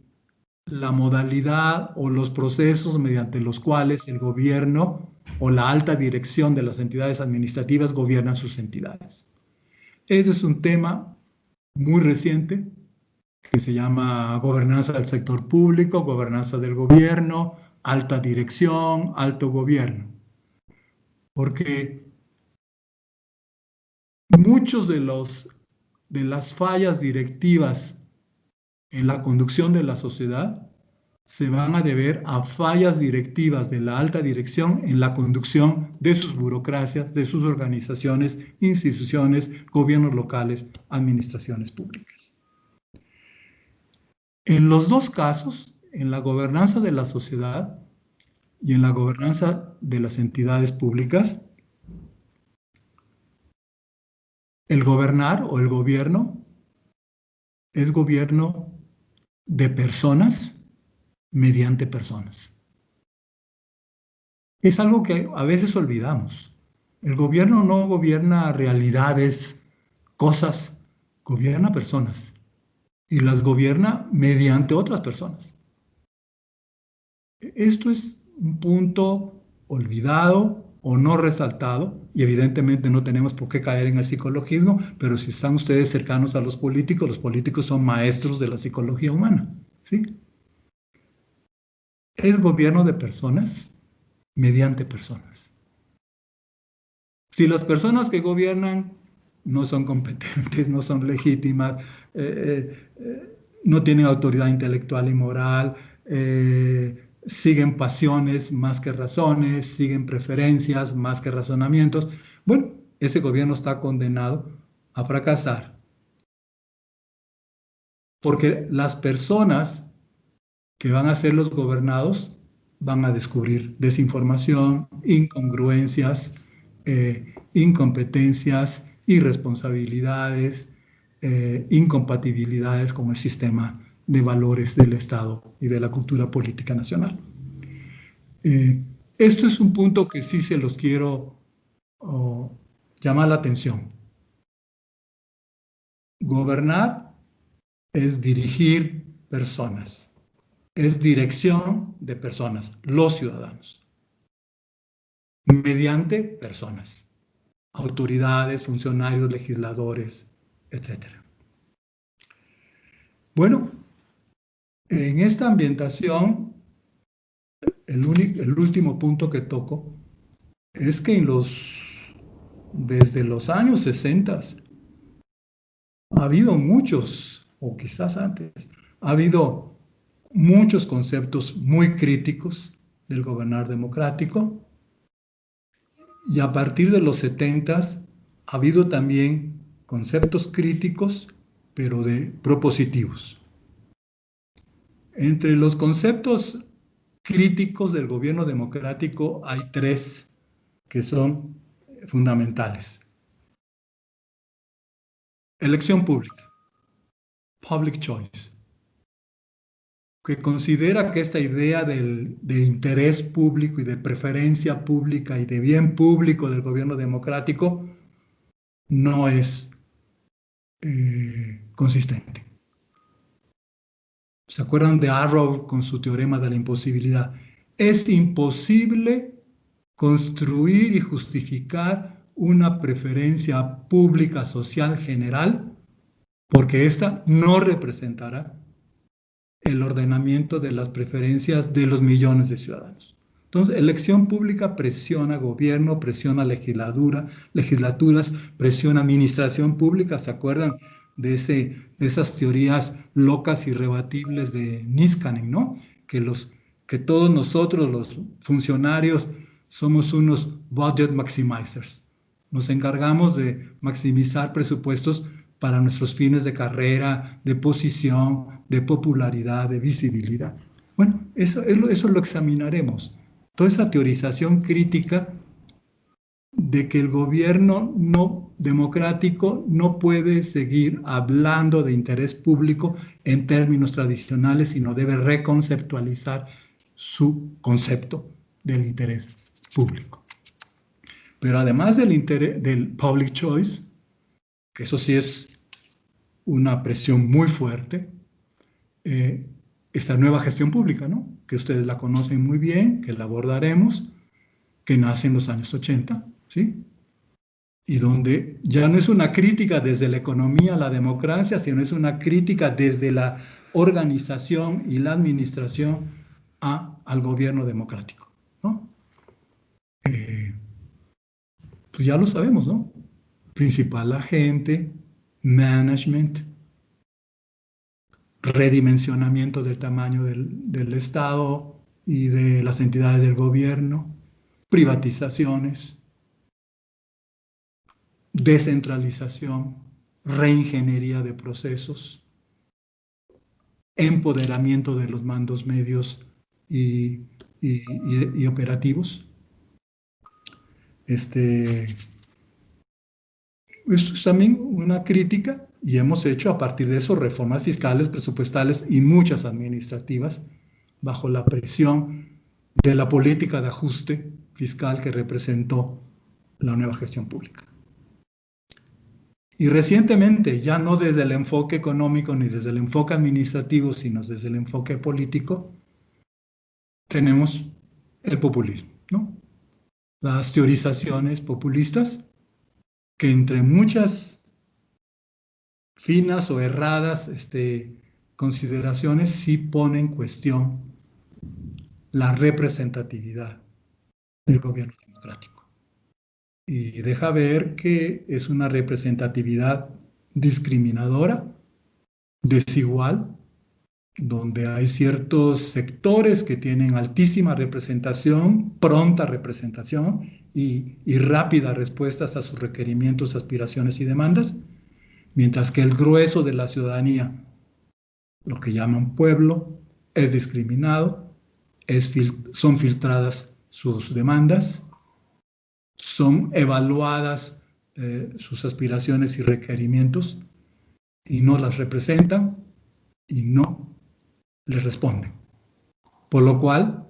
S4: la modalidad o los procesos mediante los cuales el gobierno o la alta dirección de las entidades administrativas gobiernan sus entidades. Ese es un tema muy reciente que se llama gobernanza del sector público, gobernanza del gobierno, alta dirección, alto gobierno. Porque muchos de las fallas directivas en la conducción de la sociedad se van a deber a fallas directivas de la alta dirección en la conducción de sus burocracias, de sus organizaciones, instituciones, gobiernos locales, administraciones públicas. En los dos casos, en la gobernanza de la sociedad y en la gobernanza de las entidades públicas, el gobernar o el gobierno es gobierno de personas mediante personas. Es algo que a veces olvidamos. El gobierno no gobierna realidades, cosas, gobierna personas y las gobierna mediante otras personas. Esto es un punto olvidado o no resaltado y evidentemente no tenemos por qué caer en el psicologismo, pero si están ustedes cercanos a los políticos son maestros de la psicología humana, ¿sí? Es gobierno de personas mediante personas. Si las personas que gobiernan no son competentes, no son legítimas, no tienen autoridad intelectual y moral, siguen pasiones más que razones, siguen preferencias más que razonamientos, bueno, ese gobierno está condenado a fracasar. Porque las personas que van a ser los gobernados van a descubrir desinformación, incongruencias, incompetencias, irresponsabilidades, incompatibilidades con el sistema de valores del Estado y de la cultura política nacional. Esto es un punto que sí se los quiero llamar la atención. Gobernar es dirigir personas, es dirección de personas, los ciudadanos, mediante personas, autoridades, funcionarios, legisladores, etc. Bueno, En esta ambientación, el último punto que toco es que desde los años 60 ha habido muchos, o quizás antes, ha habido muchos conceptos muy críticos del gobernar democrático, y a partir de los 70 ha habido también conceptos críticos, pero propositivos. Entre los conceptos críticos del gobierno democrático hay tres que son fundamentales. Elección pública, public choice, que considera que esta idea del interés público y de preferencia pública y de bien público del gobierno democrático no es consistente. ¿Se acuerdan de Arrow con su teorema de la imposibilidad? Es imposible construir y justificar una preferencia pública social general porque ésta no representará el ordenamiento de las preferencias de los millones de ciudadanos. Entonces, elección pública presiona gobierno, presiona legislaturas, presiona administración pública. ¿Se acuerdan de esas teorías locas y rebatibles de Niskanen, ¿no? Que todos nosotros, los funcionarios, somos unos budget maximizers. Nos encargamos de maximizar presupuestos para nuestros fines de carrera, de posición, de popularidad, de visibilidad. Bueno, eso lo examinaremos. Toda esa teorización crítica de que el gobierno no democrático no puede seguir hablando de interés público en términos tradicionales, sino debe reconceptualizar su concepto del interés público. Pero además del public choice, que eso sí es una presión muy fuerte, esta nueva gestión pública, ¿no? Que ustedes la conocen muy bien, que la abordaremos, que nace en los años 80, ¿sí? Y donde ya no es una crítica desde la economía a la democracia, sino es una crítica desde la organización y la administración al gobierno democrático, ¿no? Pues ya lo sabemos, ¿no? Principal agente, management, redimensionamiento del tamaño del Estado y de las entidades del gobierno, privatizaciones, descentralización, reingeniería de procesos, empoderamiento de los mandos medios y operativos. Esto es también una crítica, y hemos hecho a partir de eso reformas fiscales, presupuestales y muchas administrativas bajo la presión de la política de ajuste fiscal que representó la nueva gestión pública. Y recientemente, ya no desde el enfoque económico ni desde el enfoque administrativo, sino desde el enfoque político, tenemos el populismo, ¿no? Las teorizaciones populistas que entre muchas finas o erradas consideraciones sí ponen en cuestión la representatividad del gobierno democrático. Y deja ver que es una representatividad discriminadora, desigual, donde hay ciertos sectores que tienen altísima representación, pronta representación y rápidas respuestas a sus requerimientos, aspiraciones y demandas, mientras que el grueso de la ciudadanía, lo que llaman pueblo, es discriminado, son filtradas sus demandas, son evaluadas sus aspiraciones y requerimientos y no las representan y no les responden. Por lo cual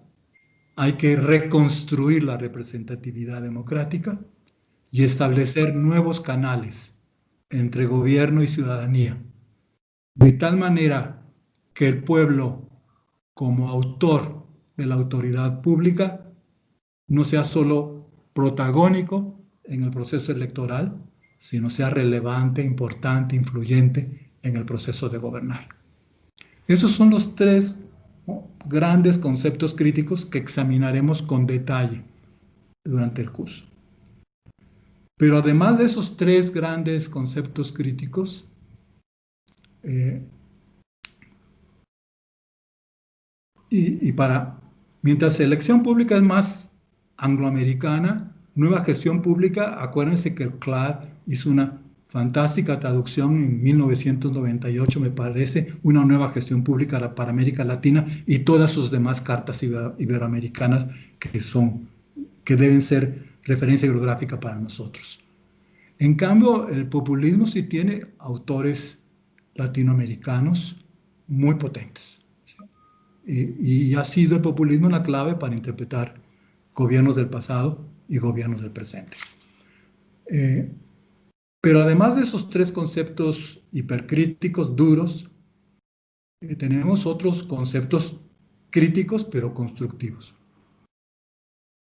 S4: hay que reconstruir la representatividad democrática y establecer nuevos canales entre gobierno y ciudadanía, de tal manera que el pueblo, como autor de la autoridad pública, no sea solo protagónico en el proceso electoral, sino sea relevante, importante, influyente en el proceso de gobernar. Esos son los tres, ¿no?, grandes conceptos críticos que examinaremos con detalle durante el curso. Pero además de esos tres grandes conceptos críticos, mientras elección pública es más angloamericana, nueva gestión pública, acuérdense que el CLAD hizo una fantástica traducción en 1998, me parece, una nueva gestión pública para América Latina y todas sus demás cartas iberoamericanas que deben ser referencia bibliográfica para nosotros. En cambio, el populismo sí tiene autores latinoamericanos muy potentes. Y ha sido el populismo una clave para interpretar gobiernos del pasado y gobiernos del presente. Pero además de esos tres conceptos hipercríticos, duros, tenemos otros conceptos críticos pero constructivos.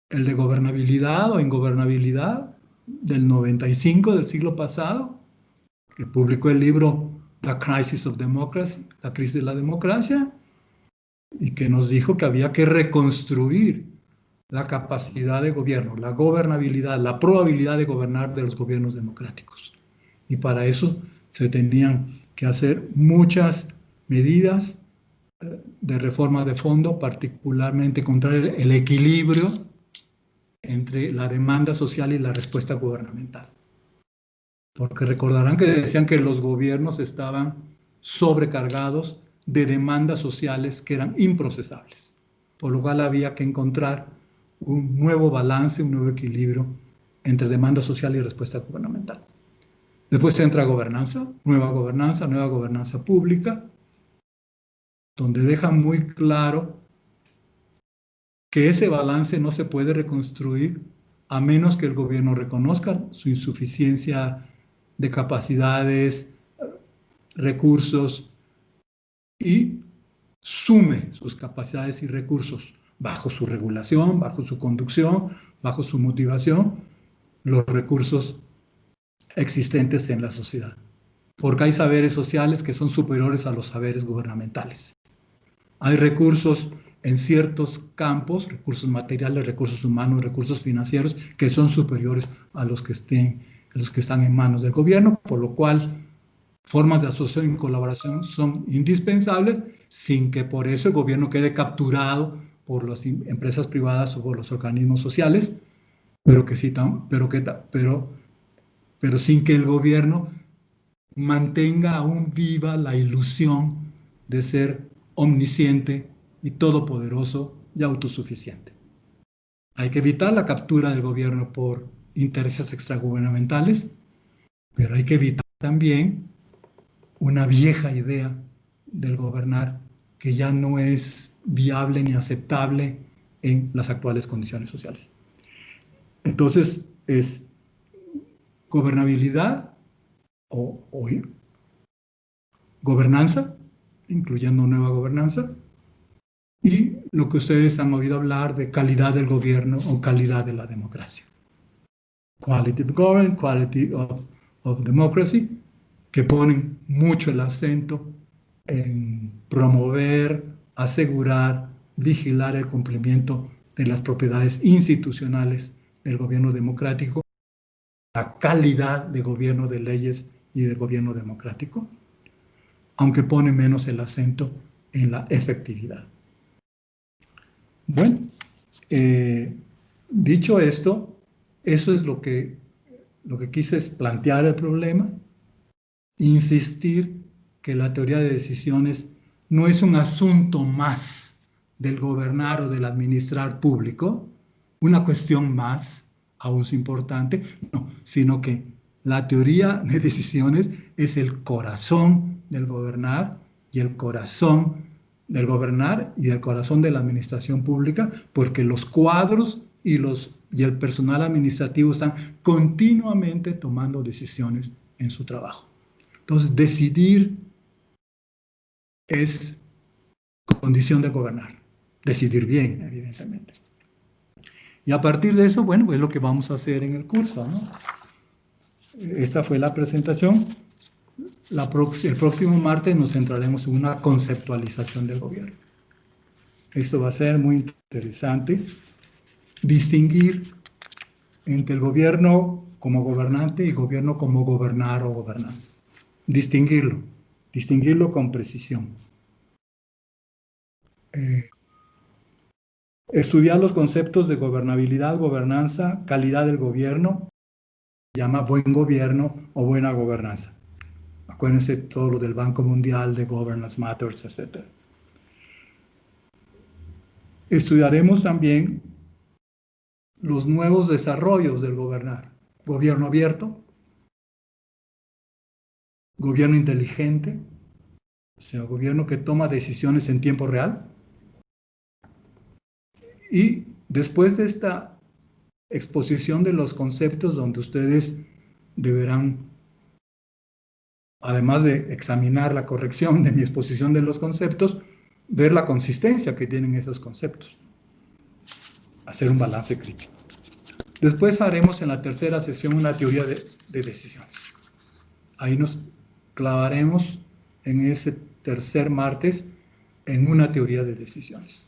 S4: El de gobernabilidad o ingobernabilidad del 95 del siglo pasado, que publicó el libro The Crisis of Democracy, la crisis de la democracia, y que nos dijo que había que reconstruir la capacidad de gobierno, la gobernabilidad, la probabilidad de gobernar de los gobiernos democráticos. Y para eso se tenían que hacer muchas medidas de reforma de fondo, particularmente encontrar el equilibrio entre la demanda social y la respuesta gubernamental. Porque recordarán que decían que los gobiernos estaban sobrecargados de demandas sociales que eran improcesables, por lo cual había que encontrar un nuevo balance, un nuevo equilibrio entre demanda social y respuesta gubernamental. Después entra gobernanza, nueva gobernanza pública, donde deja muy claro que ese balance no se puede reconstruir a menos que el gobierno reconozca su insuficiencia de capacidades, recursos, y sume sus capacidades y recursos bajo su regulación, bajo su conducción, bajo su motivación, los recursos existentes en la sociedad. Porque hay saberes sociales que son superiores a los saberes gubernamentales. Hay recursos en ciertos campos, recursos materiales, recursos humanos, recursos financieros, que son superiores a los que están en manos del gobierno, por lo cual formas de asociación y colaboración son indispensables, sin que por eso el gobierno quede capturado por las empresas privadas o por los organismos sociales, pero sin que el gobierno mantenga aún viva la ilusión de ser omnisciente y todopoderoso y autosuficiente. Hay que evitar la captura del gobierno por intereses extragubernamentales, pero hay que evitar también una vieja idea del gobernar que ya no es viable ni aceptable en las actuales condiciones sociales. Entonces, es gobernabilidad o gobernanza, incluyendo nueva gobernanza, y lo que ustedes han oído hablar de calidad del gobierno o calidad de la democracia. Quality of government, quality of democracy, que ponen mucho el acento en promover, asegurar, vigilar el cumplimiento de las propiedades institucionales del gobierno democrático, la calidad de gobierno de leyes y de gobierno democrático, aunque pone menos el acento en la efectividad. Bueno, dicho esto, eso es lo que quise es plantear el problema, insistir que la teoría de decisiones no es un asunto más del gobernar o del administrar público, una cuestión más, aún es importante, no, sino que la teoría de decisiones es el corazón del gobernar y el corazón del gobernar y el corazón de la administración pública, porque los cuadros y el personal administrativo están continuamente tomando decisiones en su trabajo. Entonces, decidir es condición de gobernar. Decidir bien, evidentemente. Y a partir de eso, bueno, es lo que vamos a hacer en el curso, ¿no? Esta fue la presentación. el próximo martes nos centraremos en una conceptualización del gobierno. Esto va a ser muy interesante. Distinguir entre el gobierno como gobernante y gobierno como gobernar o gobernanza. Distinguirlo con precisión. Estudiar los conceptos de gobernabilidad, gobernanza, calidad del gobierno, se llama buen gobierno o buena gobernanza. Acuérdense todo lo del Banco Mundial, de Governance Matters, etc. Estudiaremos también los nuevos desarrollos del gobernar. Gobierno abierto, gobierno inteligente, o sea, gobierno que toma decisiones en tiempo real. Y después de esta exposición de los conceptos, donde ustedes deberán, además de examinar la corrección de mi exposición de los conceptos, ver la consistencia que tienen esos conceptos, hacer un balance crítico. Después haremos en la tercera sesión una teoría de decisiones. Ahí nos clavaremos en ese tercer martes en una teoría de decisiones.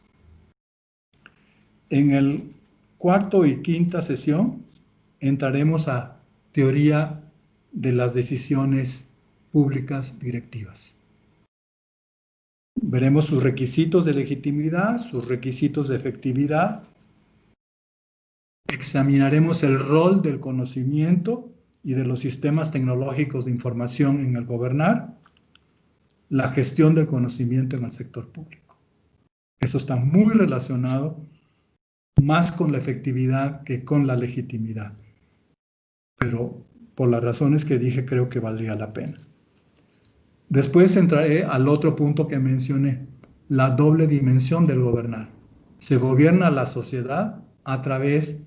S4: En el cuarto y quinta sesión entraremos a teoría de las decisiones públicas directivas. Veremos sus requisitos de legitimidad, sus requisitos de efectividad. Examinaremos el rol del conocimiento y de los sistemas tecnológicos de información en el gobernar, la gestión del conocimiento en el sector público. Eso está muy relacionado más con la efectividad que con la legitimidad. Pero por las razones que dije, creo que valdría la pena. Después entraré al otro punto que mencioné, la doble dimensión del gobernar. Se gobierna la sociedad a través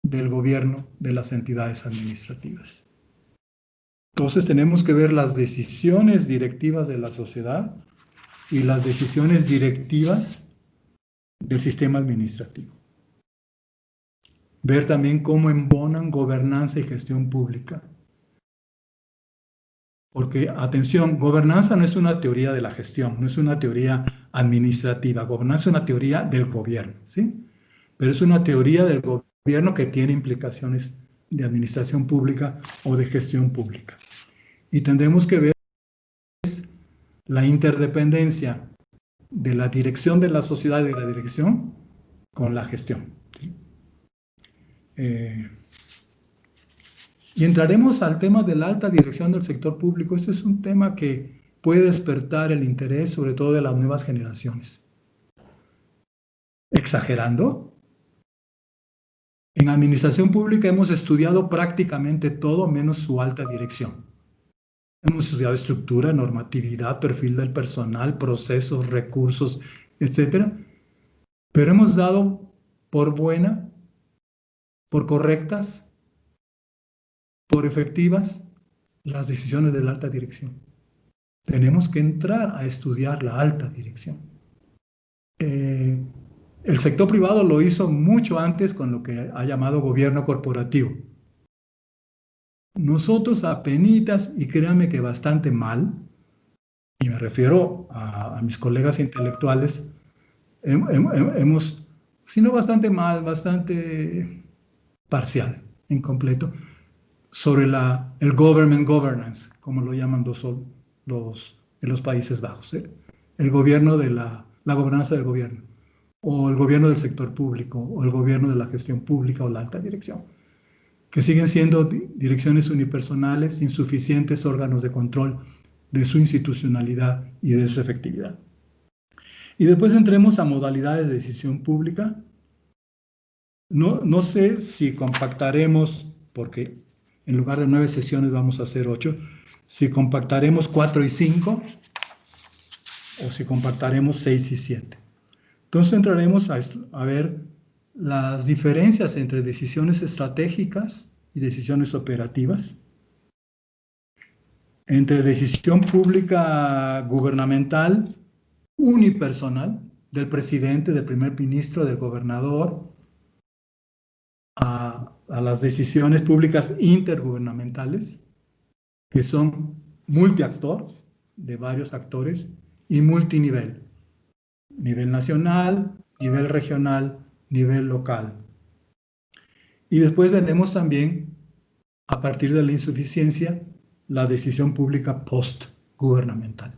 S4: del gobierno de las entidades administrativas. Entonces tenemos que ver las decisiones directivas de la sociedad y las decisiones directivas del sistema administrativo. Ver también cómo embonan gobernanza y gestión pública. Porque, atención, gobernanza no es una teoría de la gestión, no es una teoría administrativa. Gobernanza es una teoría del gobierno, ¿sí? Pero es una teoría del gobierno que tiene implicaciones de administración pública o de gestión pública. Y tendremos que ver la interdependencia de la dirección de la sociedad y de la dirección con la gestión, ¿sí? Y entraremos al tema de la alta dirección del sector público. Este es un tema que puede despertar el interés, sobre todo de las nuevas generaciones. ¿Exagerando? En administración pública hemos estudiado prácticamente todo menos su alta dirección. Hemos estudiado estructura, normatividad, perfil del personal, procesos, recursos, etc. Pero hemos dado por buena, por correctas, por efectivas las decisiones de la alta dirección. Tenemos que entrar a estudiar la alta dirección. El sector privado lo hizo mucho antes con lo que ha llamado gobierno corporativo. Nosotros apenitas, y créanme que bastante mal, y me refiero a mis colegas intelectuales, hemos, sino bastante mal, bastante parcial, incompleto, sobre el government governance, como lo llaman los Países Bajos, ¿eh? El gobierno de la gobernanza del gobierno, o el gobierno del sector público, o el gobierno de la gestión pública, o la alta dirección, que siguen siendo direcciones unipersonales, insuficientes órganos de control de su institucionalidad y de su efectividad. Y después entremos a modalidades de decisión pública. No sé si compactaremos, porque en lugar de 9 sesiones vamos a hacer 8, si compactaremos 4 y 5, o si compactaremos 6 y 7. Entonces entraremos a ver las diferencias entre decisiones estratégicas y decisiones operativas, entre decisión pública gubernamental unipersonal, del presidente, del primer ministro, del gobernador, a las decisiones públicas intergubernamentales, que son multiactor, de varios actores, y multinivel, nivel nacional, nivel regional, nivel local. Y después tenemos también, a partir de la insuficiencia, la decisión pública post-gubernamental,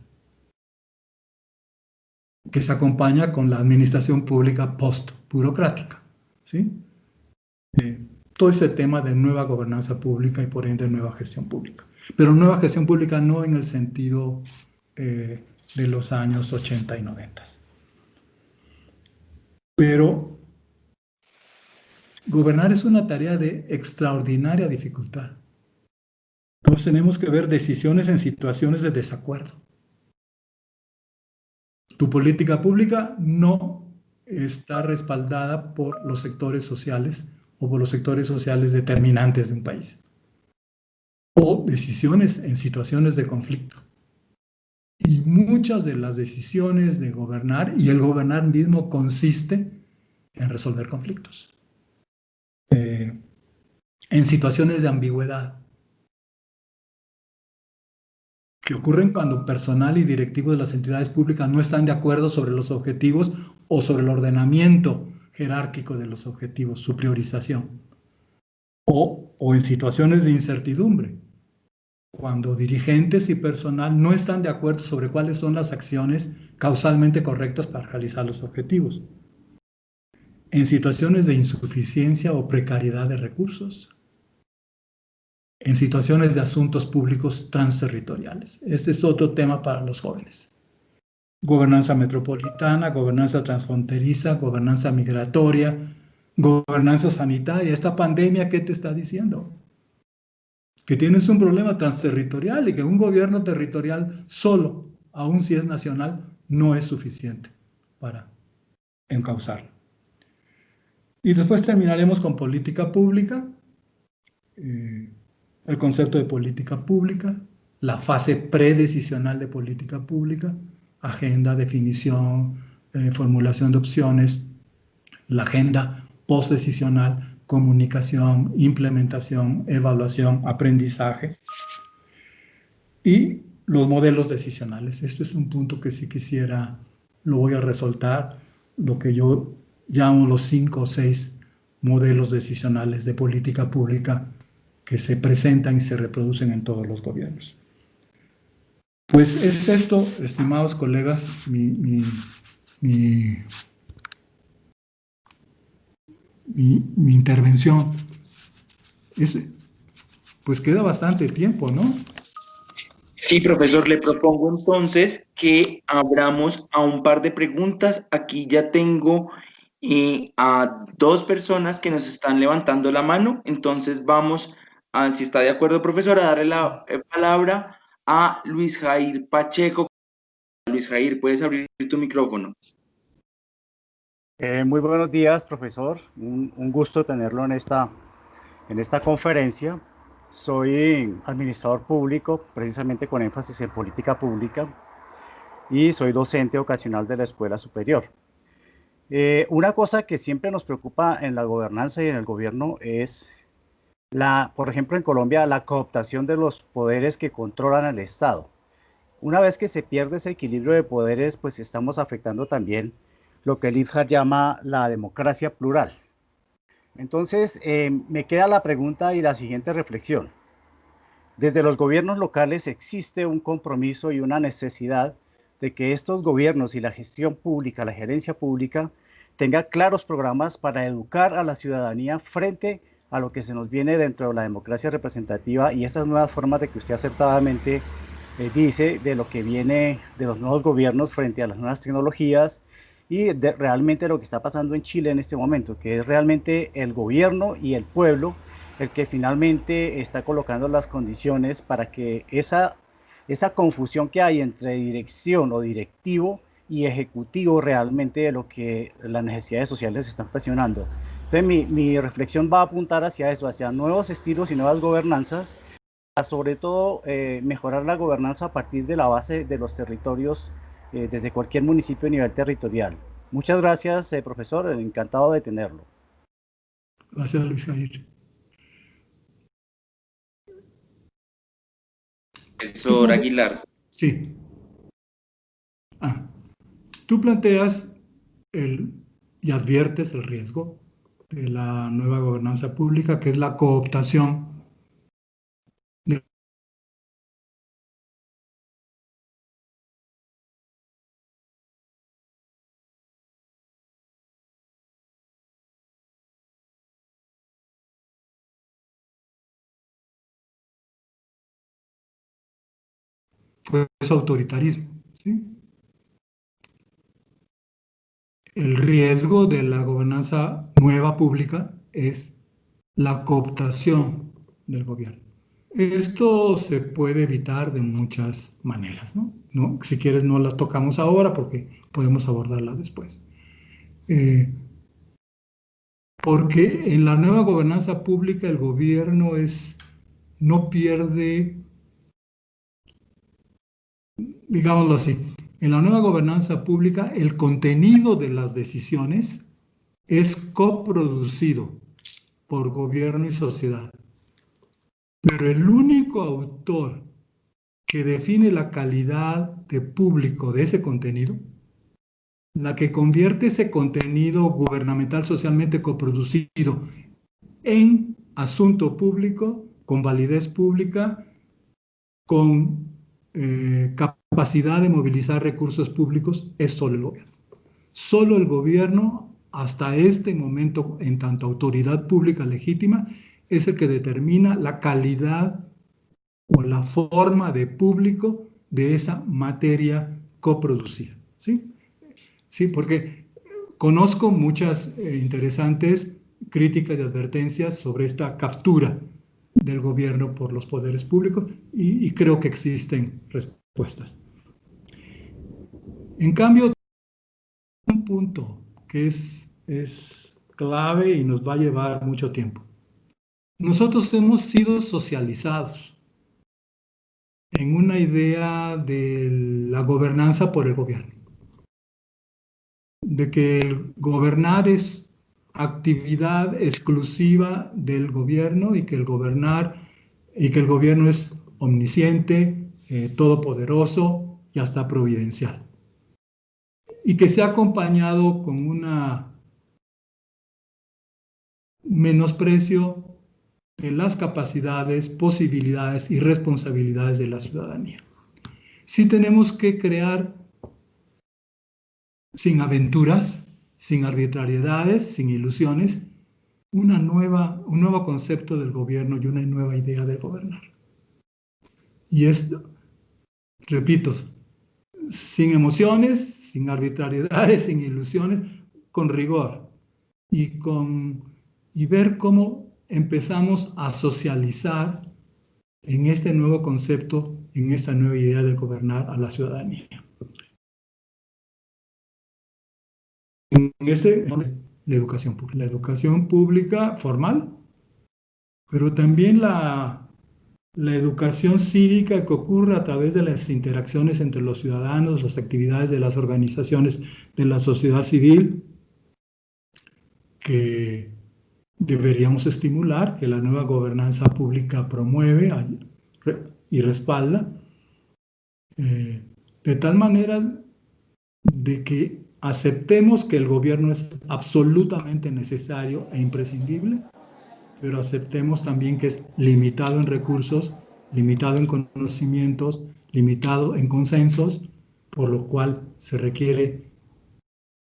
S4: que se acompaña con la administración pública post-burocrática, ¿sí? Todo ese tema de nueva gobernanza pública y por ende nueva gestión pública. Pero nueva gestión pública no en el sentido de los años 80 y 90. Pero gobernar es una tarea de extraordinaria dificultad. Entonces tenemos que ver decisiones en situaciones de desacuerdo. Tu política pública no está respaldada por los sectores sociales o por los sectores sociales determinantes de un país. O decisiones en situaciones de conflicto. Y muchas de las decisiones de gobernar, y el gobernar mismo consiste en resolver conflictos. En situaciones de ambigüedad, que ocurren cuando personal y directivo de las entidades públicas no están de acuerdo sobre los objetivos o sobre el ordenamiento jerárquico de los objetivos, su priorización. O en situaciones de incertidumbre, cuando dirigentes y personal no están de acuerdo sobre cuáles son las acciones causalmente correctas para realizar los objetivos. En situaciones de insuficiencia o precariedad de recursos. En situaciones de asuntos públicos transterritoriales. Este es otro tema para los jóvenes. Gobernanza metropolitana, gobernanza transfronteriza, gobernanza migratoria, gobernanza sanitaria. Esta pandemia, ¿qué te está diciendo? Que tienes un problema transterritorial y que un gobierno territorial solo, aun si es nacional, no es suficiente para encauzarlo. Y después terminaremos con política pública, el concepto de política pública, la fase predecisional de política pública, agenda, definición, formulación de opciones, la agenda postdecisional, comunicación, implementación, evaluación, aprendizaje y los modelos decisionales. Esto es un punto que sí quisiera, lo voy a resaltar, lo que yo llamo los 5 o 6 modelos decisionales de política pública que se presentan y se reproducen en todos los gobiernos. Pues es esto, estimados colegas, mi intervención. Pues queda bastante tiempo, ¿no?
S3: Sí, profesor, le propongo entonces que abramos a un par de preguntas. Aquí ya tengo a 2 personas que nos están levantando la mano. Entonces vamos, si está de acuerdo, profesor, a darle la palabra a Luis Jair Pacheco. Luis Jair, puedes abrir tu micrófono.
S6: Muy buenos días, profesor. Un gusto tenerlo en esta conferencia. Soy administrador público, precisamente con énfasis en política pública, y soy docente ocasional de la Escuela Superior. Una cosa que siempre nos preocupa en la gobernanza y en el gobierno es, por ejemplo, en Colombia, la cooptación de los poderes que controlan al Estado. Una vez que se pierde ese equilibrio de poderes, pues estamos afectando también lo que Liebhardt llama la democracia plural. Entonces, me queda la pregunta y la siguiente reflexión. Desde los gobiernos locales existe un compromiso y una necesidad de que estos gobiernos y la gestión pública, la gerencia pública, tenga claros programas para educar a la ciudadanía frente a lo que se nos viene dentro de la democracia representativa y esas nuevas formas de que usted acertadamente dice de lo que viene de los nuevos gobiernos frente a las nuevas tecnologías y realmente lo que está pasando en Chile en este momento, que es realmente el gobierno y el pueblo el que finalmente está colocando las condiciones para que esa confusión que hay entre dirección o directivo y ejecutivo realmente de lo que las necesidades sociales están presionando. Entonces mi reflexión va a apuntar hacia eso, hacia nuevos estilos y nuevas gobernanzas, a sobre todo mejorar la gobernanza a partir de la base de los territorios desde cualquier municipio a nivel territorial. Muchas gracias, profesor, encantado de tenerlo.
S4: Gracias, Luis Jair.
S3: Profesor Aguilar.
S4: Sí. Tú planteas y adviertes el riesgo de la nueva gobernanza pública, que es la cooptación de pues, autoritarismo, ¿sí? El riesgo de la gobernanza nueva pública es la cooptación del gobierno. Esto se puede evitar de muchas maneras, ¿no? Si quieres no las tocamos ahora porque podemos abordarlas después. Porque en la nueva gobernanza pública el gobierno no pierde, digámoslo así, en la nueva gobernanza pública el contenido de las decisiones es coproducido por gobierno y sociedad. Pero el único autor que define la calidad de público de ese contenido, la que convierte ese contenido gubernamental socialmente coproducido en asunto público, con validez pública, con capacidad de movilizar recursos públicos, es solo el gobierno. Solo el gobierno, hasta este momento, en tanto autoridad pública legítima, es el que determina la calidad o la forma de público de esa materia coproducida. ¿Sí? Sí, porque conozco muchas interesantes críticas y advertencias sobre esta captura del gobierno por los poderes públicos y creo que existen respuestas. En cambio, un punto que es clave y nos va a llevar mucho tiempo. Nosotros hemos sido socializados en una idea de la gobernanza por el gobierno, de que el gobernar es actividad exclusiva del gobierno y que el gobierno es omnisciente, todopoderoso y hasta providencial. Y que se ha acompañado con una menosprecio de las capacidades, posibilidades y responsabilidades de la ciudadanía. Sí tenemos que crear, sin aventuras, sin arbitrariedades, sin ilusiones, un nuevo concepto del gobierno y una nueva idea de gobernar. Y esto, repito, sin emociones, sin arbitrariedades, sin ilusiones, con rigor y ver cómo empezamos a socializar en este nuevo concepto, en esta nueva idea de gobernar a la ciudadanía. La educación pública formal, pero también la educación cívica que ocurre a través de las interacciones entre los ciudadanos, las actividades de las organizaciones de la sociedad civil, que deberíamos estimular, que la nueva gobernanza pública promueve y respalda, de tal manera de que aceptemos que el gobierno es absolutamente necesario e imprescindible, pero aceptemos también que es limitado en recursos, limitado en conocimientos, limitado en consensos, por lo cual se requiere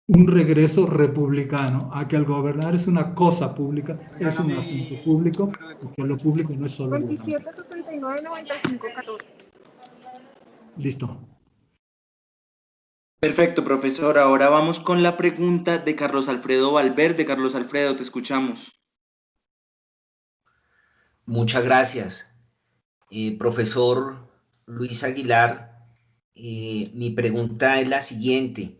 S4: un regreso republicano a que el gobernar es una cosa pública, es un asunto público, y que lo público no es solo
S5: 27, 69, 95, 14.
S4: Listo.
S3: Perfecto, profesor. Ahora vamos con la pregunta de Carlos Alfredo Valverde. Carlos Alfredo, te escuchamos.
S7: Muchas gracias. Profesor Luis Aguilar, mi pregunta es la siguiente.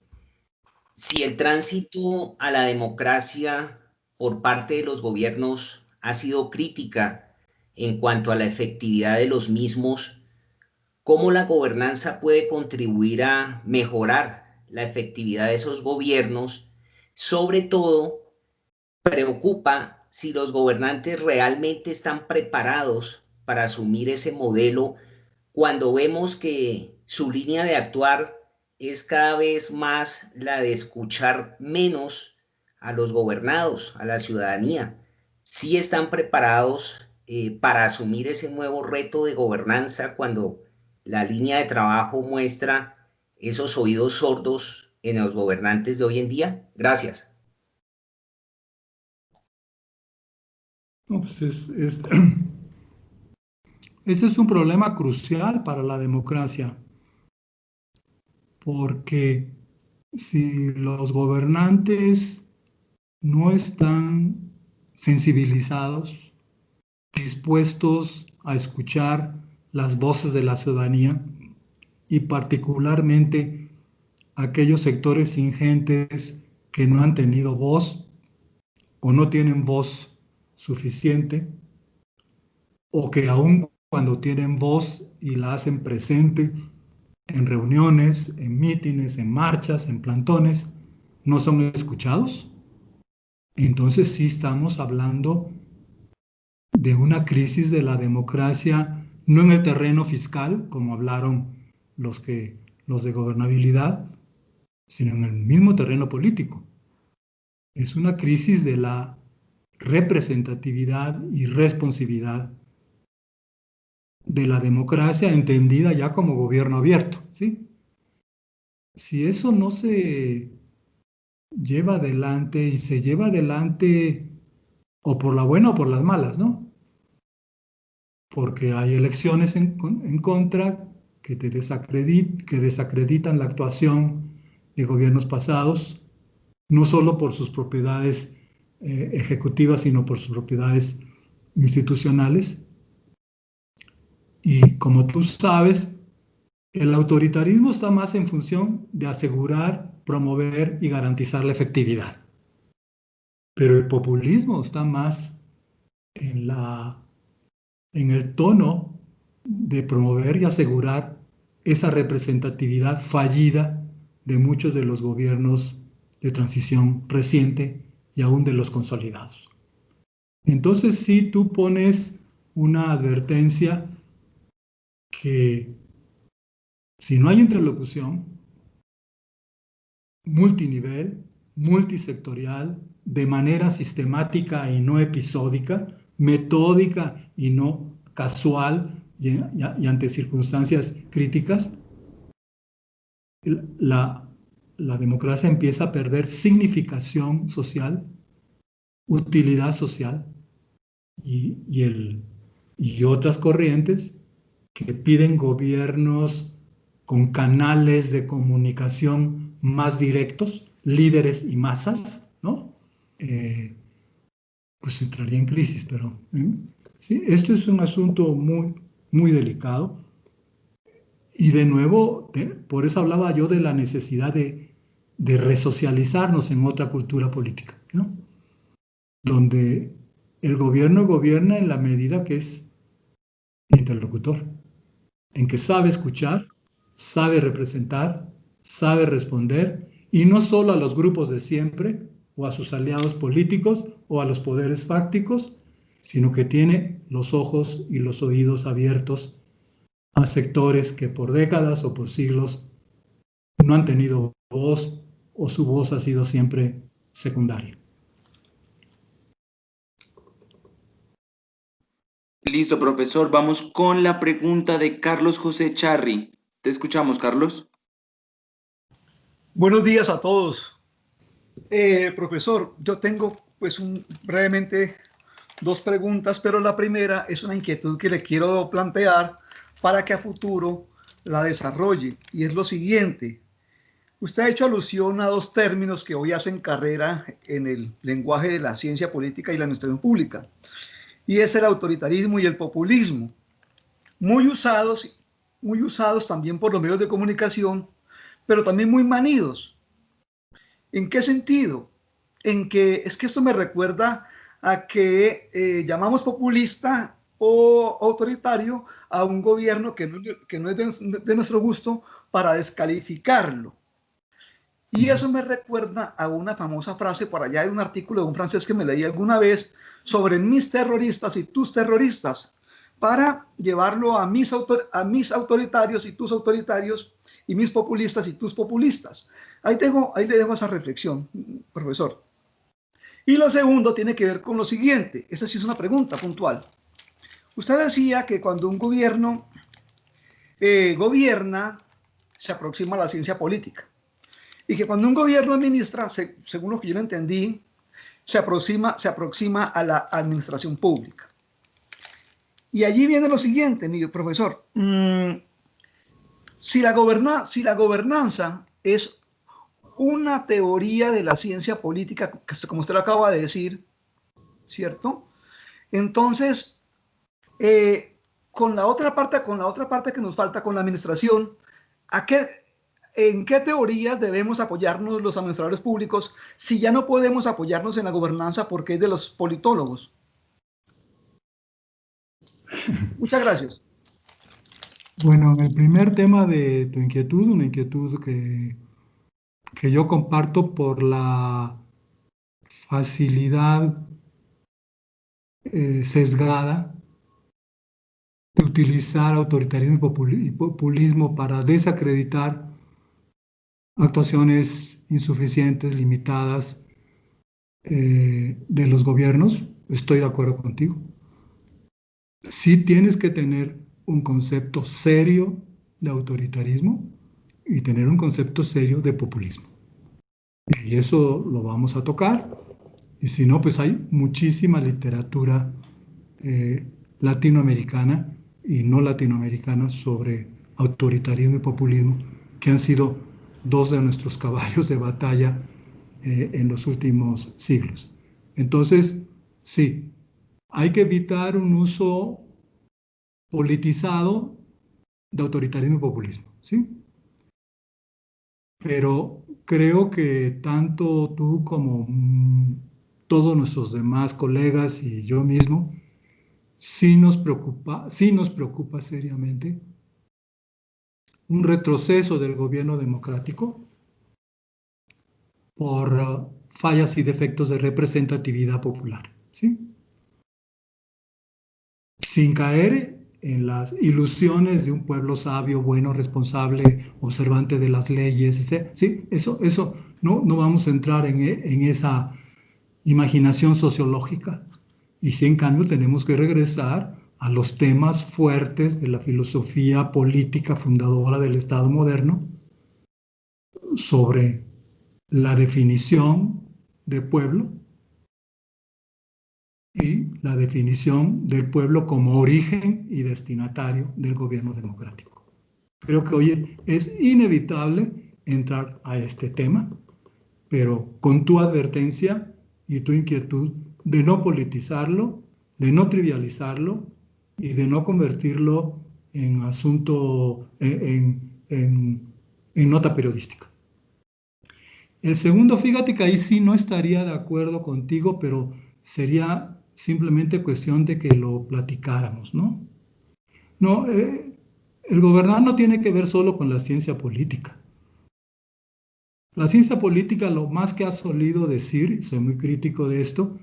S7: Si el tránsito a la democracia por parte de los gobiernos ha sido crítica en cuanto a la efectividad de los mismos, ¿cómo la gobernanza puede contribuir a mejorar la efectividad de esos gobiernos? Sobre todo, preocupa si los gobernantes realmente están preparados para asumir ese modelo cuando vemos que su línea de actuar es cada vez más la de escuchar menos a los gobernados, a la ciudadanía? ¿Sí están preparados para asumir ese nuevo reto de gobernanza cuando la línea de trabajo muestra esos oídos sordos en los gobernantes de hoy en día? Gracias.
S4: No, pues ese es un problema crucial para la democracia, porque si los gobernantes no están sensibilizados, dispuestos a escuchar las voces de la ciudadanía y particularmente aquellos sectores ingentes que no han tenido voz o no tienen voz suficiente, o que aun cuando tienen voz y la hacen presente en reuniones, en mítines, en marchas, en plantones, no son escuchados, entonces sí estamos hablando de una crisis de la democracia, no en el terreno fiscal, como hablaron los de gobernabilidad, sino en el mismo terreno político. Es una crisis de la representatividad y responsividad de la democracia entendida ya como gobierno abierto, ¿sí? Si eso no se lleva adelante y se lleva adelante o por la buena o por las malas, ¿no? Porque hay elecciones en contra que desacreditan la actuación de gobiernos pasados, no solo por sus propiedades ejecutivas, sino por sus propiedades institucionales. Y como tú sabes, el autoritarismo está más en función de asegurar, promover y garantizar la efectividad. Pero el populismo está más en el tono de promover y asegurar esa representatividad fallida de muchos de los gobiernos de transición reciente y aún de los consolidados. Entonces, si tú pones una advertencia que si no hay interlocución multinivel, multisectorial, de manera sistemática y no episódica, metódica y no casual y ante circunstancias críticas, la democracia empieza a perder significación social, utilidad social y otras corrientes que piden gobiernos con canales de comunicación más directos, líderes y masas, ¿no? Pues entraría en crisis, pero sí, esto es un asunto muy, muy delicado. Y de nuevo, por eso hablaba yo de la necesidad de resocializarnos en otra cultura política, ¿no? Donde el gobierno gobierna en la medida que es interlocutor, en que sabe escuchar, sabe representar, sabe responder, y no solo a los grupos de siempre, o a sus aliados políticos, o a los poderes fácticos, sino que tiene los ojos y los oídos abiertos a sectores que por décadas o por siglos no han tenido voz, o su voz ha sido siempre secundaria.
S3: Listo, profesor. Vamos con la pregunta de Carlos José Charri. Te escuchamos, Carlos.
S8: Buenos días a todos. Profesor, yo tengo pues brevemente dos preguntas, pero la primera es una inquietud que le quiero plantear para que a futuro la desarrolle, y es lo siguiente. Usted ha hecho alusión a dos términos que hoy hacen carrera en el lenguaje de la ciencia política y la administración pública, y es el autoritarismo y el populismo, muy usados también por los medios de comunicación, pero también muy manidos. ¿En qué sentido? En que es que esto me recuerda a que llamamos populista o autoritario a un gobierno que no es de nuestro gusto para descalificarlo. Y eso me recuerda a una famosa frase por allá de un artículo de un francés que me leí alguna vez sobre mis terroristas y tus terroristas, para llevarlo a mis autoritarios y tus autoritarios, y mis populistas y tus populistas. Ahí le dejo esa reflexión, profesor. Y lo segundo tiene que ver con lo siguiente. Esa sí es una pregunta puntual. Usted decía que cuando un gobierno gobierna, se aproxima a la ciencia política. Y que cuando un gobierno administra, según lo que yo lo entendí, se aproxima a la administración pública. Y allí viene lo siguiente, mi profesor. Si la gobernanza es una teoría de la ciencia política, como usted lo acaba de decir, ¿cierto? Entonces, con la otra parte que nos falta, con la administración, ¿en qué teorías debemos apoyarnos los administradores públicos si ya no podemos apoyarnos en la gobernanza porque es de los politólogos? Muchas gracias.
S4: Bueno, el primer tema de tu inquietud, una inquietud que yo comparto por la facilidad sesgada de utilizar autoritarismo y populismo para desacreditar actuaciones insuficientes, limitadas de los gobiernos. Estoy de acuerdo contigo. Sí tienes que tener un concepto serio de autoritarismo y tener un concepto serio de populismo. Y eso lo vamos a tocar. Y si no, pues hay muchísima literatura latinoamericana y no latinoamericana sobre autoritarismo y populismo, que han sido dos de nuestros caballos de batalla en los últimos siglos. Entonces, sí, hay que evitar un uso politizado de autoritarismo y populismo, ¿sí? Pero creo que tanto tú como todos nuestros demás colegas y yo mismo, sí nos preocupa seriamente un retroceso del gobierno democrático por fallas y defectos de representatividad popular, ¿sí? Sin caer en las ilusiones de un pueblo sabio, bueno, responsable, observante de las leyes, etc. ¿Sí? Eso no vamos a entrar en esa imaginación sociológica. Y sí, en cambio, tenemos que regresar a los temas fuertes de la filosofía política fundadora del Estado moderno sobre la definición de pueblo y la definición del pueblo como origen y destinatario del gobierno democrático. Creo que hoy es inevitable entrar a este tema, pero con tu advertencia y tu inquietud de no politizarlo, de no trivializarlo y de no convertirlo en asunto, en nota periodística. El segundo, fíjate que ahí sí no estaría de acuerdo contigo, pero sería simplemente cuestión de que lo platicáramos, ¿no? No, el gobernar no tiene que ver solo con la ciencia política. La ciencia política, lo más que ha solido decir, soy muy crítico de esto,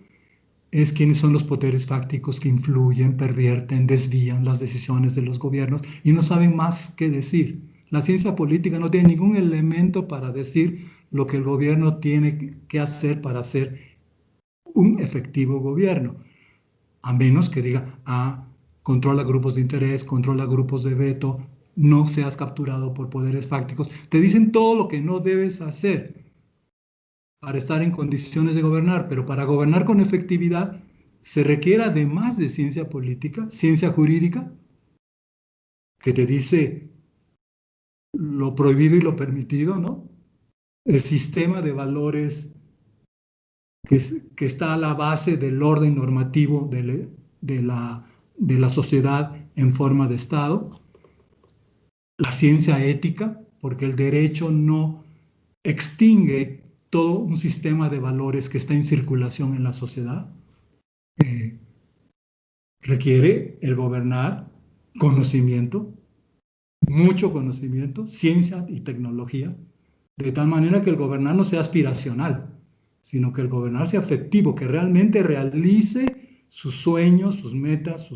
S4: es quiénes son los poderes fácticos que influyen, pervierten, desvían las decisiones de los gobiernos y no saben más qué decir. La ciencia política no tiene ningún elemento para decir lo que el gobierno tiene que hacer para hacer un efectivo gobierno, a menos que diga, controla grupos de interés, controla grupos de veto, no seas capturado por poderes fácticos. Te dicen todo lo que no debes hacer para estar en condiciones de gobernar, pero para gobernar con efectividad se requiere, además de ciencia política, ciencia jurídica, que te dice lo prohibido y lo permitido, ¿no? El sistema de valores que está a la base del orden normativo de la sociedad en forma de Estado, la ciencia ética, porque el derecho no extingue todo un sistema de valores que está en circulación en la sociedad. Requiere el gobernar conocimiento, mucho conocimiento, ciencia y tecnología, de tal manera que el gobernar no sea aspiracional, sino que el gobernar sea efectivo, que realmente realice sus sueños, sus metas,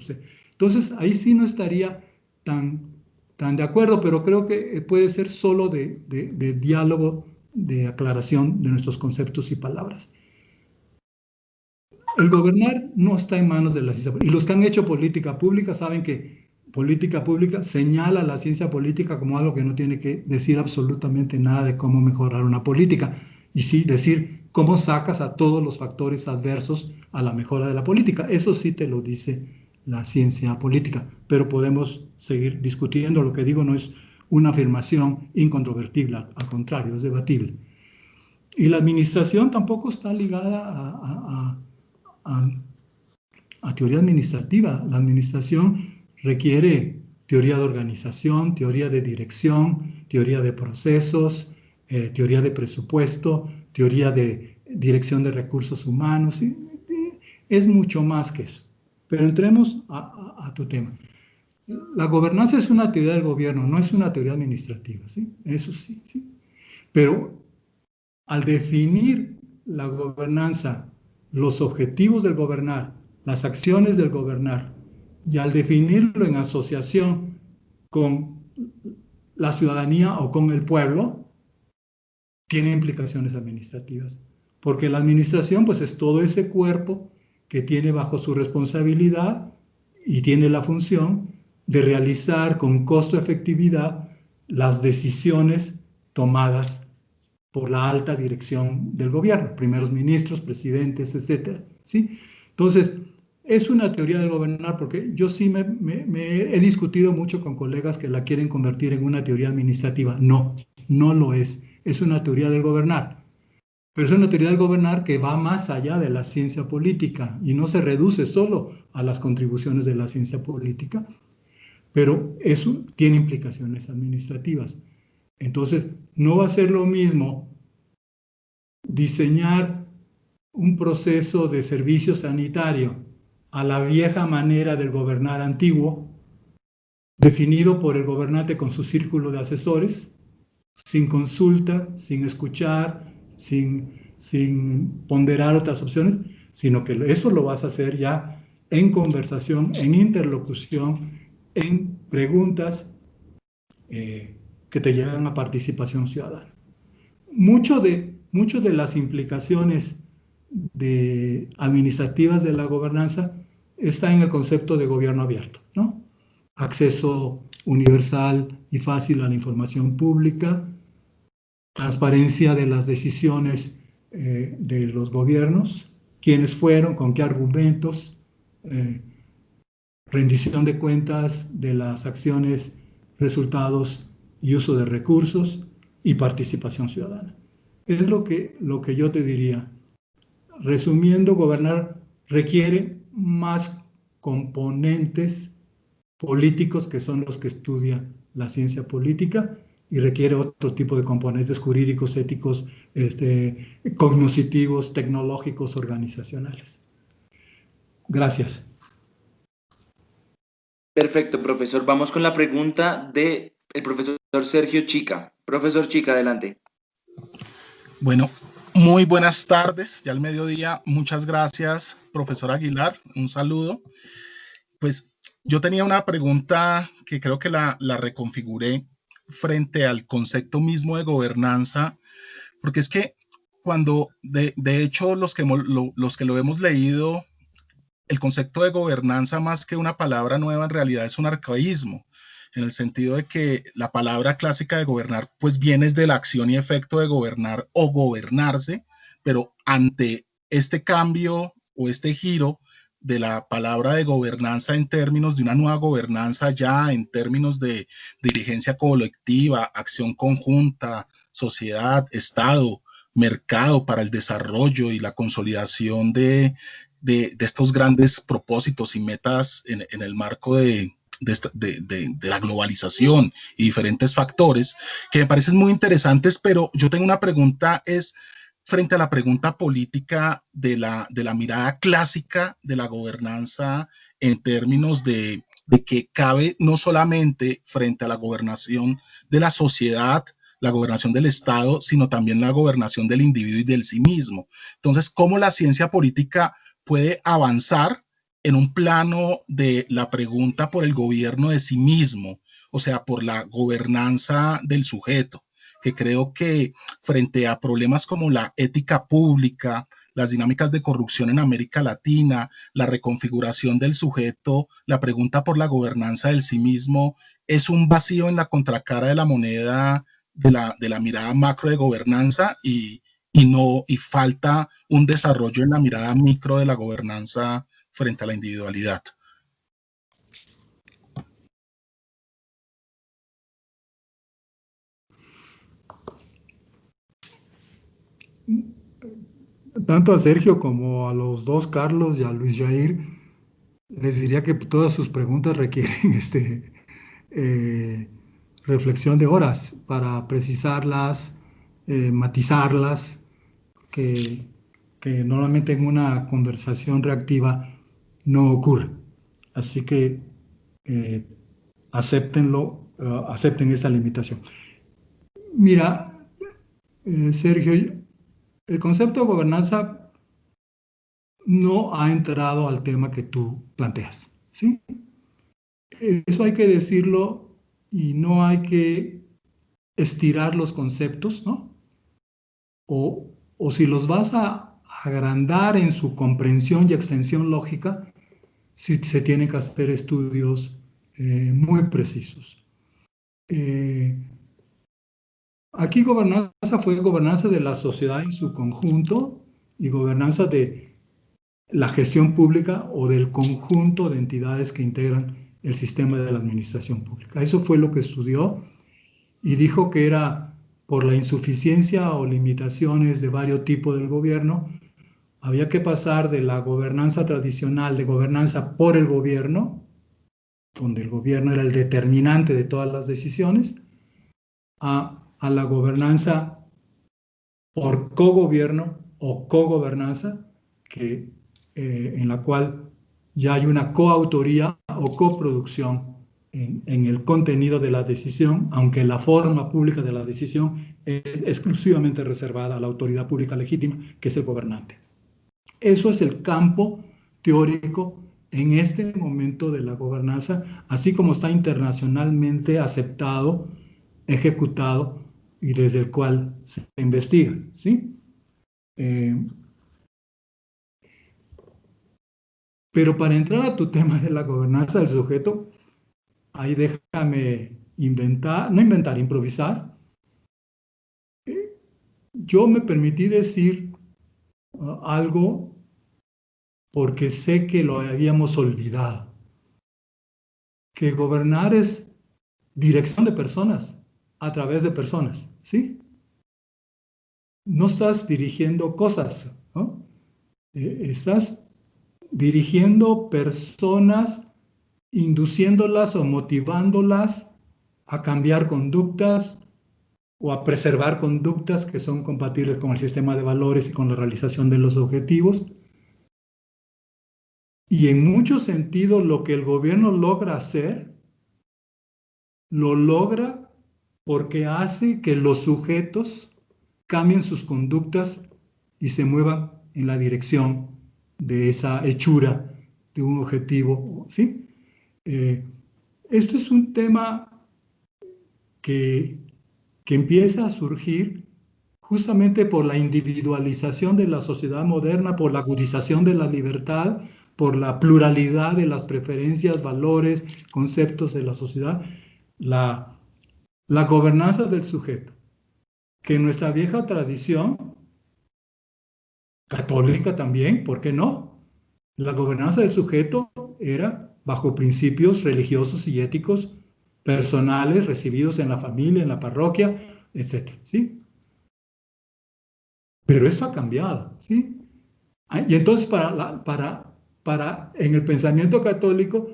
S4: Entonces, ahí sí no estaría tan de acuerdo, pero creo que puede ser solo de diálogo, de aclaración de nuestros conceptos y palabras. El gobernar no está en manos de la ciencia política. Y los que han hecho política pública saben que política pública señala a la ciencia política como algo que no tiene que decir absolutamente nada de cómo mejorar una política. Y sí decir cómo sacas a todos los factores adversos a la mejora de la política. Eso sí te lo dice la ciencia política, pero podemos seguir discutiendo. Lo que digo no es una afirmación incontrovertible, al contrario, es debatible. Y la administración tampoco está ligada a teoría administrativa. La administración requiere teoría de organización, teoría de dirección, teoría de procesos, teoría de presupuesto, teoría de dirección de recursos humanos. Es mucho más que eso. Pero entremos a tu tema. La gobernanza es una teoría del gobierno, no es una teoría administrativa, ¿sí? Eso sí, sí. Pero al definir la gobernanza, los objetivos del gobernar, las acciones del gobernar, y al definirlo en asociación con la ciudadanía o con el pueblo, tiene implicaciones administrativas. Porque la administración, pues, es todo ese cuerpo que tiene bajo su responsabilidad y tiene la función de realizar con costo-efectividad las decisiones tomadas por la alta dirección del gobierno, primeros ministros, presidentes, etcétera, ¿sí? Entonces, es una teoría del gobernar, porque yo sí he discutido mucho con colegas que la quieren convertir en una teoría administrativa. No, no lo es. Es una teoría del gobernar. Pero es una teoría del gobernar que va más allá de la ciencia política y no se reduce solo a las contribuciones de la ciencia política, pero eso tiene implicaciones administrativas. Entonces, no va a ser lo mismo diseñar un proceso de servicio sanitario a la vieja manera del gobernar antiguo, definido por el gobernante con su círculo de asesores, sin consulta, sin escuchar, sin ponderar otras opciones, sino que eso lo vas a hacer ya en conversación, en interlocución, en preguntas que te llevan a participación ciudadana. Mucho de las implicaciones administrativas de la gobernanza está en el concepto de gobierno abierto, ¿no? Acceso universal y fácil a la información pública, transparencia de las decisiones de los gobiernos, quiénes fueron, con qué argumentos, rendición de cuentas de las acciones, resultados y uso de recursos y participación ciudadana. Es lo que yo te diría. Resumiendo, gobernar requiere más componentes políticos, que son los que estudia la ciencia política, y requiere otro tipo de componentes jurídicos, éticos, cognitivos, tecnológicos, organizacionales. Gracias.
S3: Perfecto, profesor. Vamos con la pregunta del profesor Sergio Chica. Profesor Chica, adelante.
S9: Bueno, muy buenas tardes, ya al mediodía. Muchas gracias, profesor Aguilar. Un saludo. Pues yo tenía una pregunta que creo que la reconfiguré frente al concepto mismo de gobernanza, porque es que cuando, de hecho, los que lo hemos leído, el concepto de gobernanza, más que una palabra nueva, en realidad es un arcaísmo, en el sentido de que la palabra clásica de gobernar pues viene de la acción y efecto de gobernar o gobernarse, pero ante este cambio o este giro de la palabra de gobernanza en términos de una nueva gobernanza, ya en términos de dirigencia colectiva, acción conjunta, sociedad, Estado, mercado para el desarrollo y la consolidación de estos grandes propósitos y metas en el marco de la globalización y diferentes factores que me parecen muy interesantes, pero yo tengo una pregunta, es frente a la pregunta política de la mirada clásica de la gobernanza en términos de que cabe no solamente frente a la gobernación de la sociedad, la gobernación del Estado, sino también la gobernación del individuo y del sí mismo. Entonces, ¿cómo la ciencia política puede avanzar en un plano de la pregunta por el gobierno de sí mismo, o sea, por la gobernanza del sujeto, que creo que frente a problemas como la ética pública, las dinámicas de corrupción en América Latina, la reconfiguración del sujeto, la pregunta por la gobernanza del sí mismo, es un vacío en la contracara de la moneda de la mirada macro de gobernanza y falta un desarrollo en la mirada micro de la gobernanza frente a la individualidad.
S8: Tanto a Sergio como a los dos Carlos y a Luis Jair, les diría que todas sus preguntas requieren reflexión de horas para precisarlas, matizarlas, que normalmente en una conversación reactiva no ocurre. Así que acéptenlo, acepten esta limitación. Mira, Sergio, el concepto de gobernanza no ha entrado al tema que tú planteas, ¿sí? Eso hay que decirlo y no hay que estirar los conceptos, ¿no? O si los vas a agrandar en su comprensión y extensión lógica, sí se tienen que hacer estudios muy precisos. Aquí gobernanza fue gobernanza de la sociedad en su conjunto y gobernanza de la gestión pública o del conjunto de entidades que integran el sistema de la administración pública. Eso fue lo que estudió y dijo que era por la insuficiencia o limitaciones de varios tipos del gobierno, había que pasar de la gobernanza tradicional, de gobernanza por el gobierno, donde el gobierno era el determinante de todas las decisiones, a la gobernanza por cogobierno o cogobernanza, en la cual ya hay una coautoría o coproducción en el contenido de la decisión, aunque la forma pública de la decisión es exclusivamente reservada a la autoridad pública legítima, que es el gobernante. Eso es el campo teórico en este momento de la gobernanza, así como está internacionalmente aceptado, ejecutado y desde el cual se investiga, ¿sí? Pero para entrar a tu tema de la gobernanza del sujeto, ahí déjame improvisar. Yo me permití decir algo porque sé que lo habíamos olvidado. Que gobernar es dirección de personas a través de personas, ¿sí? No estás dirigiendo cosas, ¿no? Estás dirigiendo personas, induciéndolas o motivándolas a cambiar conductas o a preservar conductas que son compatibles con el sistema de valores y con la realización de los objetivos. Y en muchos sentidos lo que el gobierno logra hacer, lo logra porque hace que los sujetos cambien sus conductas y se muevan en la dirección de esa hechura de un objetivo, ¿sí? Esto es un tema que empieza a surgir justamente por la individualización de la sociedad moderna, por la agudización de la libertad, por la pluralidad de las preferencias, valores, conceptos de la sociedad, la gobernanza del sujeto, que en nuestra vieja tradición, católica también, ¿por qué no? La gobernanza del sujeto era bajo principios religiosos y éticos personales recibidos en la familia, en la parroquia, etc. ¿Sí? Pero esto ha cambiado, ¿sí? Y entonces en el pensamiento católico,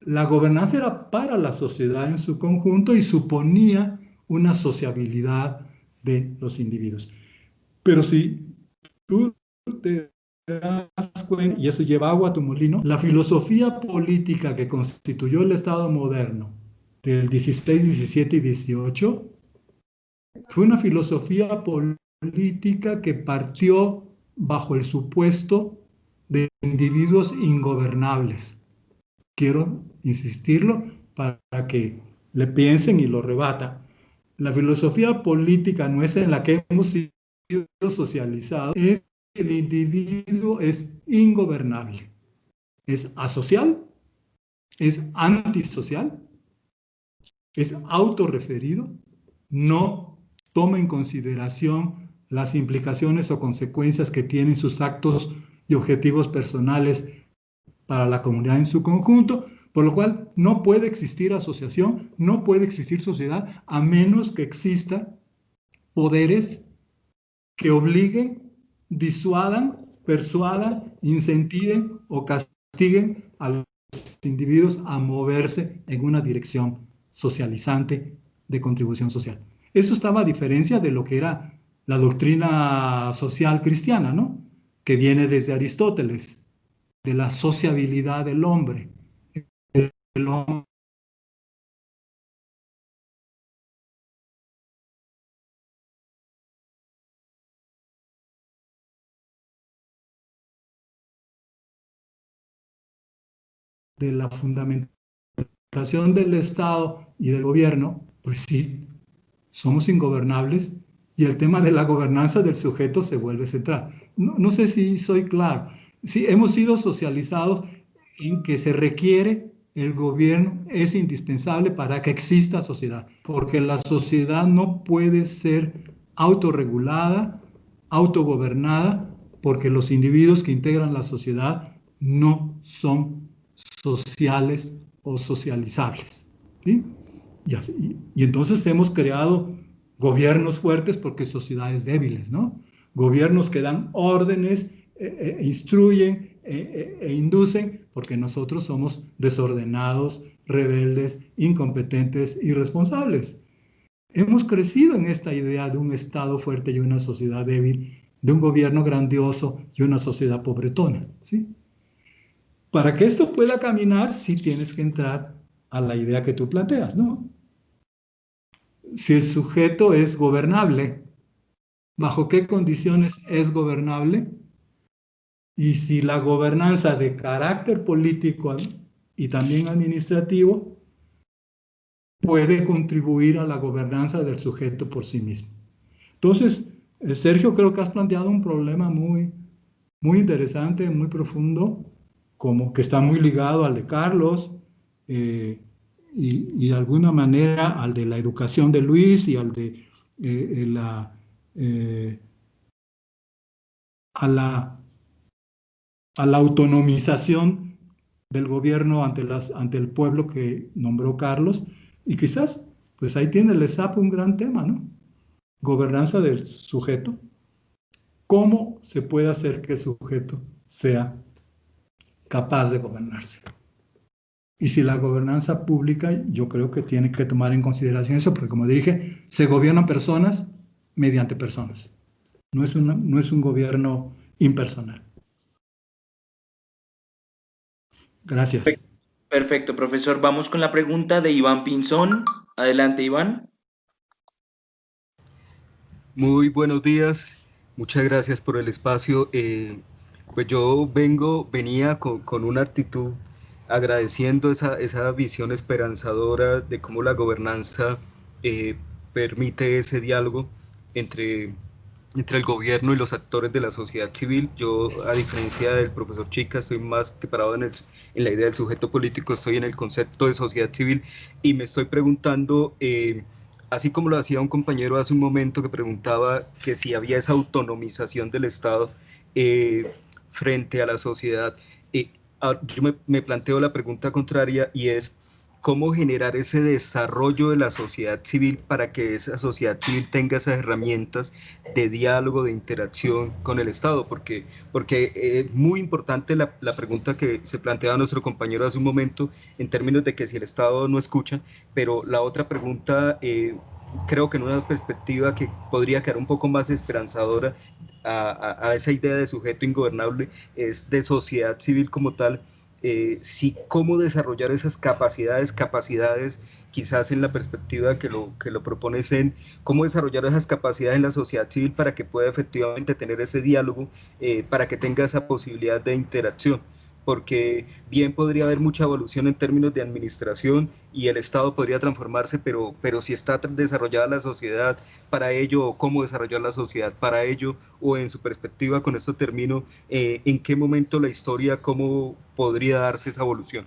S8: la gobernanza era para la sociedad en su conjunto y suponía una sociabilidad de los individuos. Pero si tú te das cuenta, y eso lleva agua a tu molino, la filosofía política que constituyó el Estado moderno del 16, 17 y 18 fue una filosofía política que partió bajo el supuesto
S4: de individuos ingobernables. Quiero insistirlo para que le piensen y lo rebatan. La filosofía política nuestra en la que hemos sido socializados es que el individuo es ingobernable, es asocial, es antisocial, es autorreferido, no toma en consideración las implicaciones o consecuencias que tienen sus actos y objetivos personales para la comunidad en su conjunto, por lo cual no puede existir asociación, no puede existir sociedad, a menos que exista poderes que obliguen, disuadan, persuadan, incentiven o castiguen a los individuos a moverse en una dirección socializante de contribución social. Eso estaba a diferencia de lo que era la doctrina social cristiana, ¿no? Que viene desde Aristóteles, de la sociabilidad del hombre. El hombre de la fundamentación del Estado y del gobierno, pues sí, somos ingobernables y el tema de la gobernanza del sujeto se vuelve central. No sé si soy claro. Sí, hemos sido socializados en que se requiere el gobierno, es indispensable para que exista sociedad, porque la sociedad no puede ser autorregulada, autogobernada, porque los individuos que integran la sociedad no son sociales o socializables, ¿sí? Y entonces hemos creado gobiernos fuertes porque sociedades débiles, ¿no? Gobiernos que dan órdenes, instruyen e inducen, porque nosotros somos desordenados, rebeldes, incompetentes, irresponsables. Hemos crecido en esta idea de un Estado fuerte y una sociedad débil, de un gobierno grandioso y una sociedad pobretona, ¿sí? Para que esto pueda caminar, sí tienes que entrar a la idea que tú planteas, ¿no? Si el sujeto es gobernable, ¿bajo qué condiciones es gobernable? Y si la gobernanza de carácter político y también administrativo puede contribuir a la gobernanza del sujeto por sí mismo. Entonces, Sergio, creo que has planteado un problema muy interesante, muy profundo, como que está muy ligado al de Carlos, y de alguna manera al de la educación de Luis y al de a la autonomización del gobierno ante el pueblo que nombró Carlos, y quizás, pues ahí tiene el ESAP un gran tema, ¿no? Gobernanza del sujeto. ¿Cómo se puede hacer que el sujeto sea capaz de gobernarse? Y si la gobernanza pública, yo creo que tiene que tomar en consideración eso, porque como dije, se gobiernan personas mediante personas. No es un gobierno impersonal. Gracias.
S3: Perfecto, profesor. Vamos con la pregunta de Iván Pinzón. Adelante, Iván.
S10: Muy buenos días. Muchas gracias por el espacio. Pues yo venía con una actitud agradeciendo esa visión esperanzadora de cómo la gobernanza permite ese diálogo entre el gobierno y los actores de la sociedad civil. Yo, a diferencia del profesor Chica, estoy más que parado en la idea del sujeto político, estoy en el concepto de sociedad civil y me estoy preguntando, así como lo hacía un compañero hace un momento que preguntaba que si había esa autonomización del Estado frente a la sociedad, yo me planteo la pregunta contraria, y es cómo generar ese desarrollo de la sociedad civil para que esa sociedad civil tenga esas herramientas de diálogo, de interacción con el Estado, porque es muy importante la pregunta que se planteaba nuestro compañero hace un momento en términos de que si el Estado no escucha, pero la otra pregunta creo que en una perspectiva que podría quedar un poco más esperanzadora a esa idea de sujeto ingobernable es de sociedad civil como tal. si cómo desarrollar esas capacidades, quizás en la perspectiva que lo propone CEN, cómo desarrollar esas capacidades en la sociedad civil para que pueda efectivamente tener ese diálogo, para que tenga esa posibilidad de interacción. Porque bien podría haber mucha evolución en términos de administración y el Estado podría transformarse, pero si está desarrollada la sociedad para ello, o cómo desarrollar la sociedad para ello, o en su perspectiva, con esto termino, en qué momento la historia, cómo podría darse esa evolución.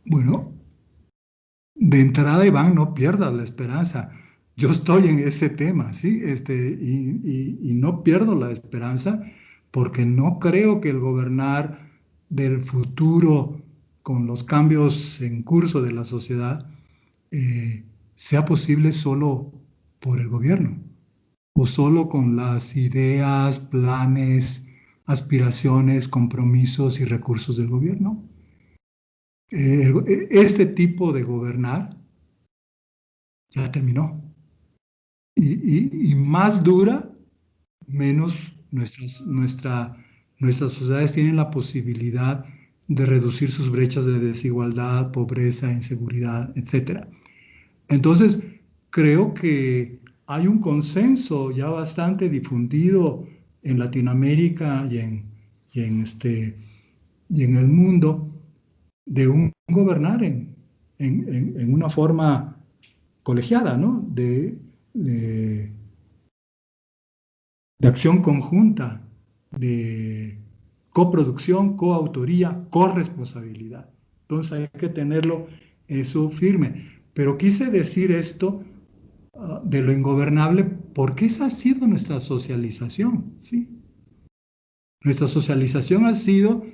S4: Bueno, de entrada, Iván, no pierdas la esperanza. Yo estoy en ese tema, ¿sí? Y no pierdo la esperanza porque no creo que el gobernar del futuro con los cambios en curso de la sociedad sea posible solo por el gobierno o solo con las ideas, planes, aspiraciones, compromisos y recursos del gobierno. Este tipo de gobernar ya terminó. Y más dura, menos nuestras sociedades tienen la posibilidad de reducir sus brechas de desigualdad, pobreza, inseguridad, etc. Entonces, creo que hay un consenso ya bastante difundido en Latinoamérica y en el mundo de un gobernar en una forma colegiada, ¿no? De acción conjunta, de coproducción, coautoría, corresponsabilidad. Entonces hay que tenerlo eso firme. Pero quise decir esto de lo ingobernable porque esa ha sido nuestra socialización, ¿sí? Nuestra socialización ha sido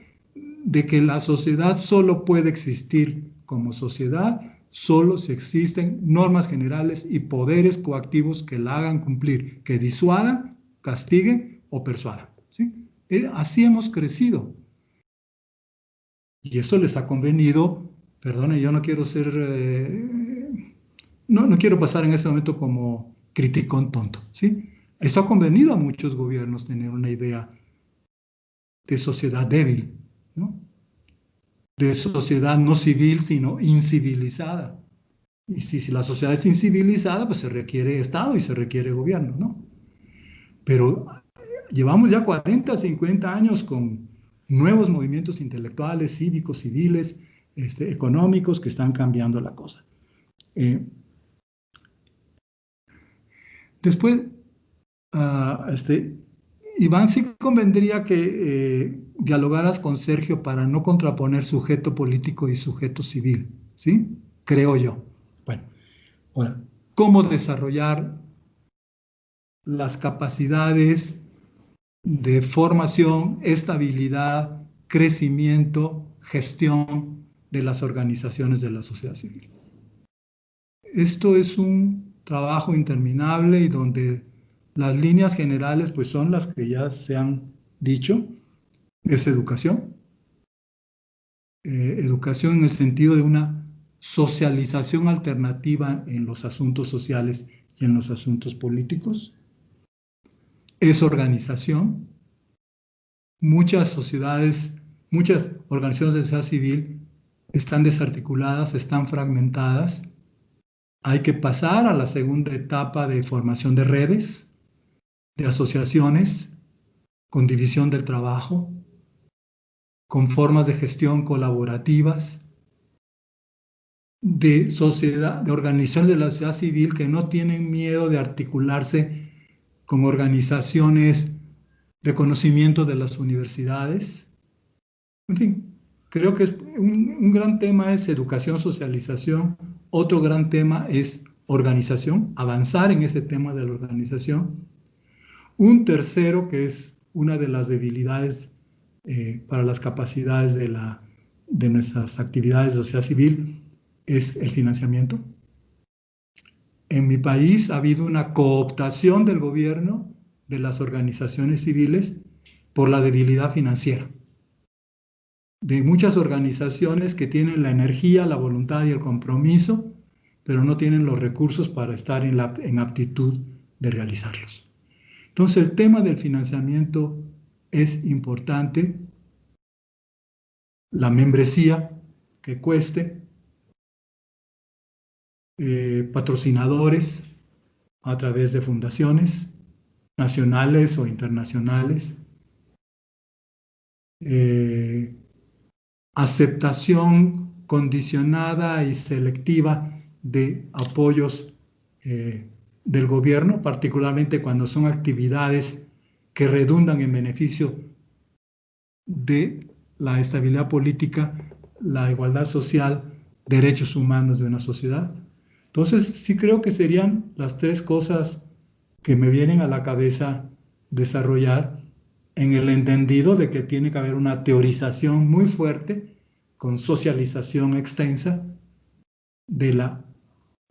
S4: de que la sociedad solo puede existir como sociedad solo si existen normas generales y poderes coactivos que la hagan cumplir, que disuadan, castiguen o persuadan, ¿sí? Así hemos crecido. Y esto les ha convenido, perdone, yo no quiero ser, no quiero pasar en ese momento como criticón tonto, ¿sí? Esto ha convenido a muchos gobiernos tener una idea de sociedad débil, ¿no? De sociedad no civil, sino incivilizada. Y si la sociedad es incivilizada, pues se requiere Estado y se requiere gobierno, ¿no? Pero llevamos ya 40, 50 años con nuevos movimientos intelectuales, cívicos, civiles, económicos que están cambiando la cosa. Después, Iván, sí convendría que dialogaras con Sergio para no contraponer sujeto político y sujeto civil, ¿sí? Creo yo. Bueno, ahora, ¿cómo desarrollar las capacidades de formación, estabilidad, crecimiento, gestión de las organizaciones de la sociedad civil? Esto es un trabajo interminable y donde las líneas generales pues son las que ya se han dicho, es educación. Educación en el sentido de una socialización alternativa en los asuntos sociales y en los asuntos políticos. Es organización. Muchas sociedades, muchas organizaciones de sociedad civil están desarticuladas, están fragmentadas. Hay que pasar a la segunda etapa de formación de redes, de asociaciones, con división del trabajo, con formas de gestión colaborativas, de sociedad, de organizaciones de la sociedad civil que no tienen miedo de articularse con organizaciones de conocimiento de las universidades. En fin, creo que un gran tema es educación, socialización. Otro gran tema es organización, avanzar en ese tema de la organización. Un tercero, que es una de las debilidades para las capacidades de nuestras actividades de sociedad civil, es el financiamiento. En mi país ha habido una cooptación del gobierno de las organizaciones civiles por la debilidad financiera. De muchas organizaciones que tienen la energía, la voluntad y el compromiso, pero no tienen los recursos para estar en aptitud de realizarlos. Entonces, el tema del financiamiento es importante la membresía que cueste, patrocinadores a través de fundaciones nacionales o internacionales, aceptación condicionada y selectiva de apoyos del gobierno, particularmente cuando son actividades que redundan en beneficio de la estabilidad política, la igualdad social, derechos humanos de una sociedad. Entonces, sí creo que serían las tres cosas que me vienen a la cabeza desarrollar, en el entendido de que tiene que haber una teorización muy fuerte, con socialización extensa, de la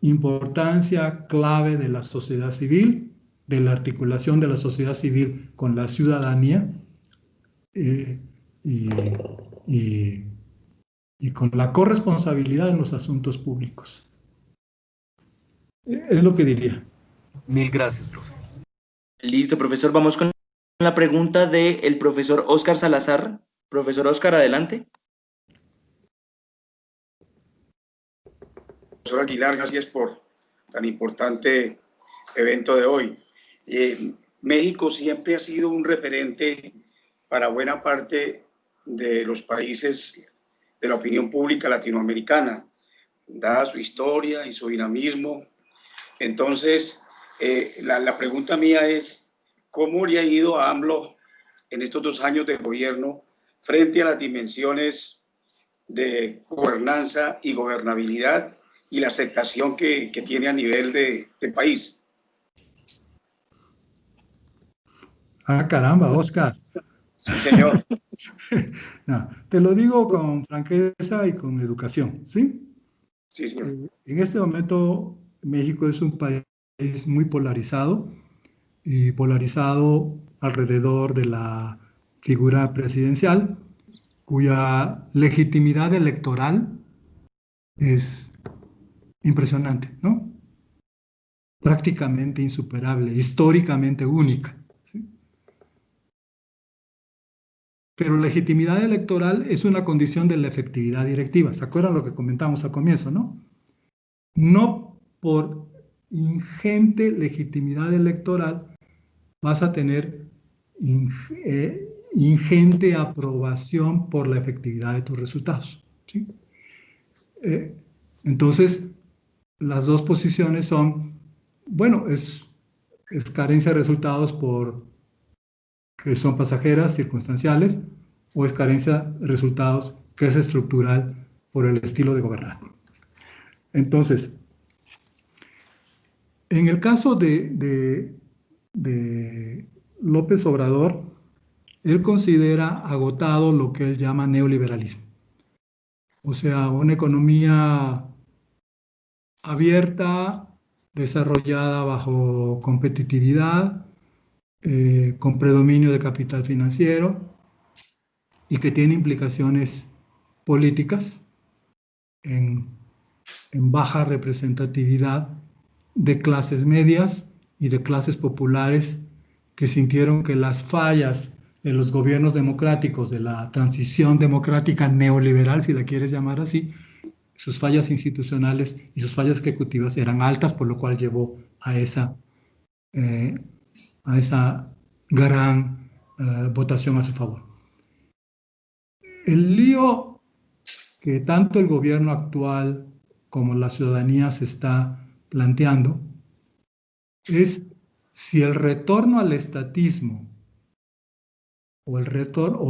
S4: importancia clave de la sociedad civil, de la articulación de la sociedad civil con la ciudadanía, y con la corresponsabilidad en los asuntos públicos. Es lo que diría.
S10: Mil gracias, profe.
S3: Listo, profesor. Vamos con la pregunta del profesor Óscar Salazar. Profesor Óscar, adelante.
S11: Profesor Aguilar, gracias por tan importante evento de hoy. México siempre ha sido un referente para buena parte de los países de la opinión pública latinoamericana, dada su historia y su dinamismo. Entonces, la pregunta mía es, ¿cómo le ha ido a AMLO en estos 2 años de gobierno frente a las dimensiones de gobernanza y gobernabilidad y la aceptación que tiene a nivel de país?
S4: Ah, caramba, Óscar.
S11: Sí, señor.
S4: No, te lo digo con franqueza y con educación, ¿sí?
S11: Sí, señor.
S4: En este momento, México es un país muy polarizado, y polarizado alrededor de la figura presidencial, cuya legitimidad electoral es impresionante, ¿no? Prácticamente insuperable, históricamente única, ¿sí? Pero legitimidad electoral es una condición de la efectividad directiva. ¿Se acuerdan lo que comentamos al comienzo, no? No por ingente legitimidad electoral vas a tener ingente aprobación por la efectividad de tus resultados, ¿sí? Entonces, las dos posiciones son, bueno, es carencia de resultados que son pasajeras, circunstanciales, o es carencia de resultados que es estructural por el estilo de gobernar. Entonces, en el caso de López Obrador, él considera agotado lo que él llama neoliberalismo. O sea, una economía abierta, desarrollada bajo competitividad, con predominio de capital financiero y que tiene implicaciones políticas en baja representatividad de clases medias y de clases populares que sintieron que las fallas de los gobiernos democráticos, de la transición democrática neoliberal, si la quieres llamar así, sus fallas institucionales y sus fallas ejecutivas eran altas, por lo cual llevó a esa gran votación a su favor. El lío que tanto el gobierno actual como la ciudadanía se está planteando es si el retorno al estatismo o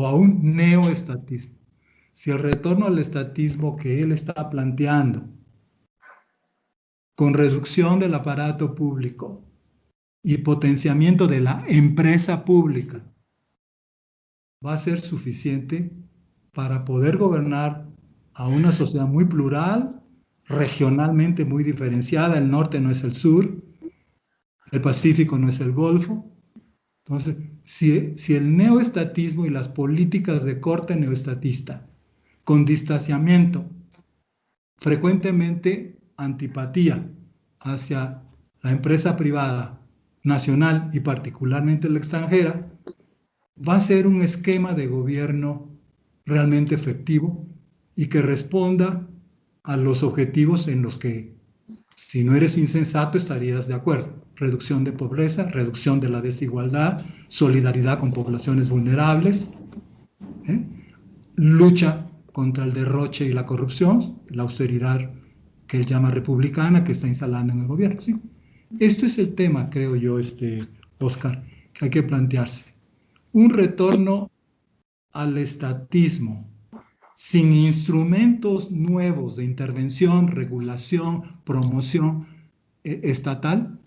S4: a un neoestatismo, si el retorno al estatismo que él está planteando, con reducción del aparato público y potenciamiento de la empresa pública, va a ser suficiente para poder gobernar a una sociedad muy plural, regionalmente muy diferenciada. El norte no es el sur, el Pacífico no es el Golfo. Entonces, si el neoestatismo y las políticas de corte neoestatista, con distanciamiento, frecuentemente antipatía hacia la empresa privada, nacional y particularmente la extranjera, va a ser un esquema de gobierno realmente efectivo y que responda a los objetivos en los que, si no eres insensato, estarías de acuerdo. Reducción de pobreza, reducción de la desigualdad, solidaridad con poblaciones vulnerables, lucha contra el derroche y la corrupción, la austeridad que él llama republicana, que está instalando en el gobierno. ¿Sí? Esto es el tema, creo yo, Oscar, que hay que plantearse. Un retorno al estatismo, sin instrumentos nuevos de intervención, regulación, promoción estatal,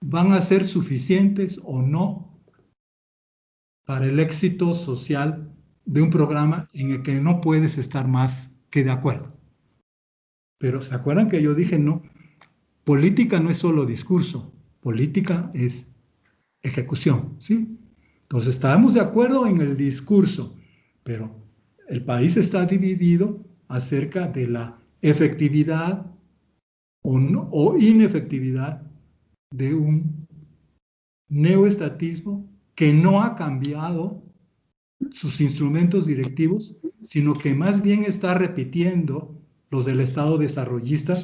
S4: van a ser suficientes o no para el éxito social de un programa en el que no puedes estar más que de acuerdo. Pero ¿se acuerdan que yo dije no? Política no es solo discurso, política es ejecución, ¿sí? Entonces estábamos de acuerdo en el discurso, pero el país está dividido acerca de la efectividad o inefectividad de un neoestatismo que no ha cambiado sus instrumentos directivos, sino que más bien está repitiendo los del Estado desarrollista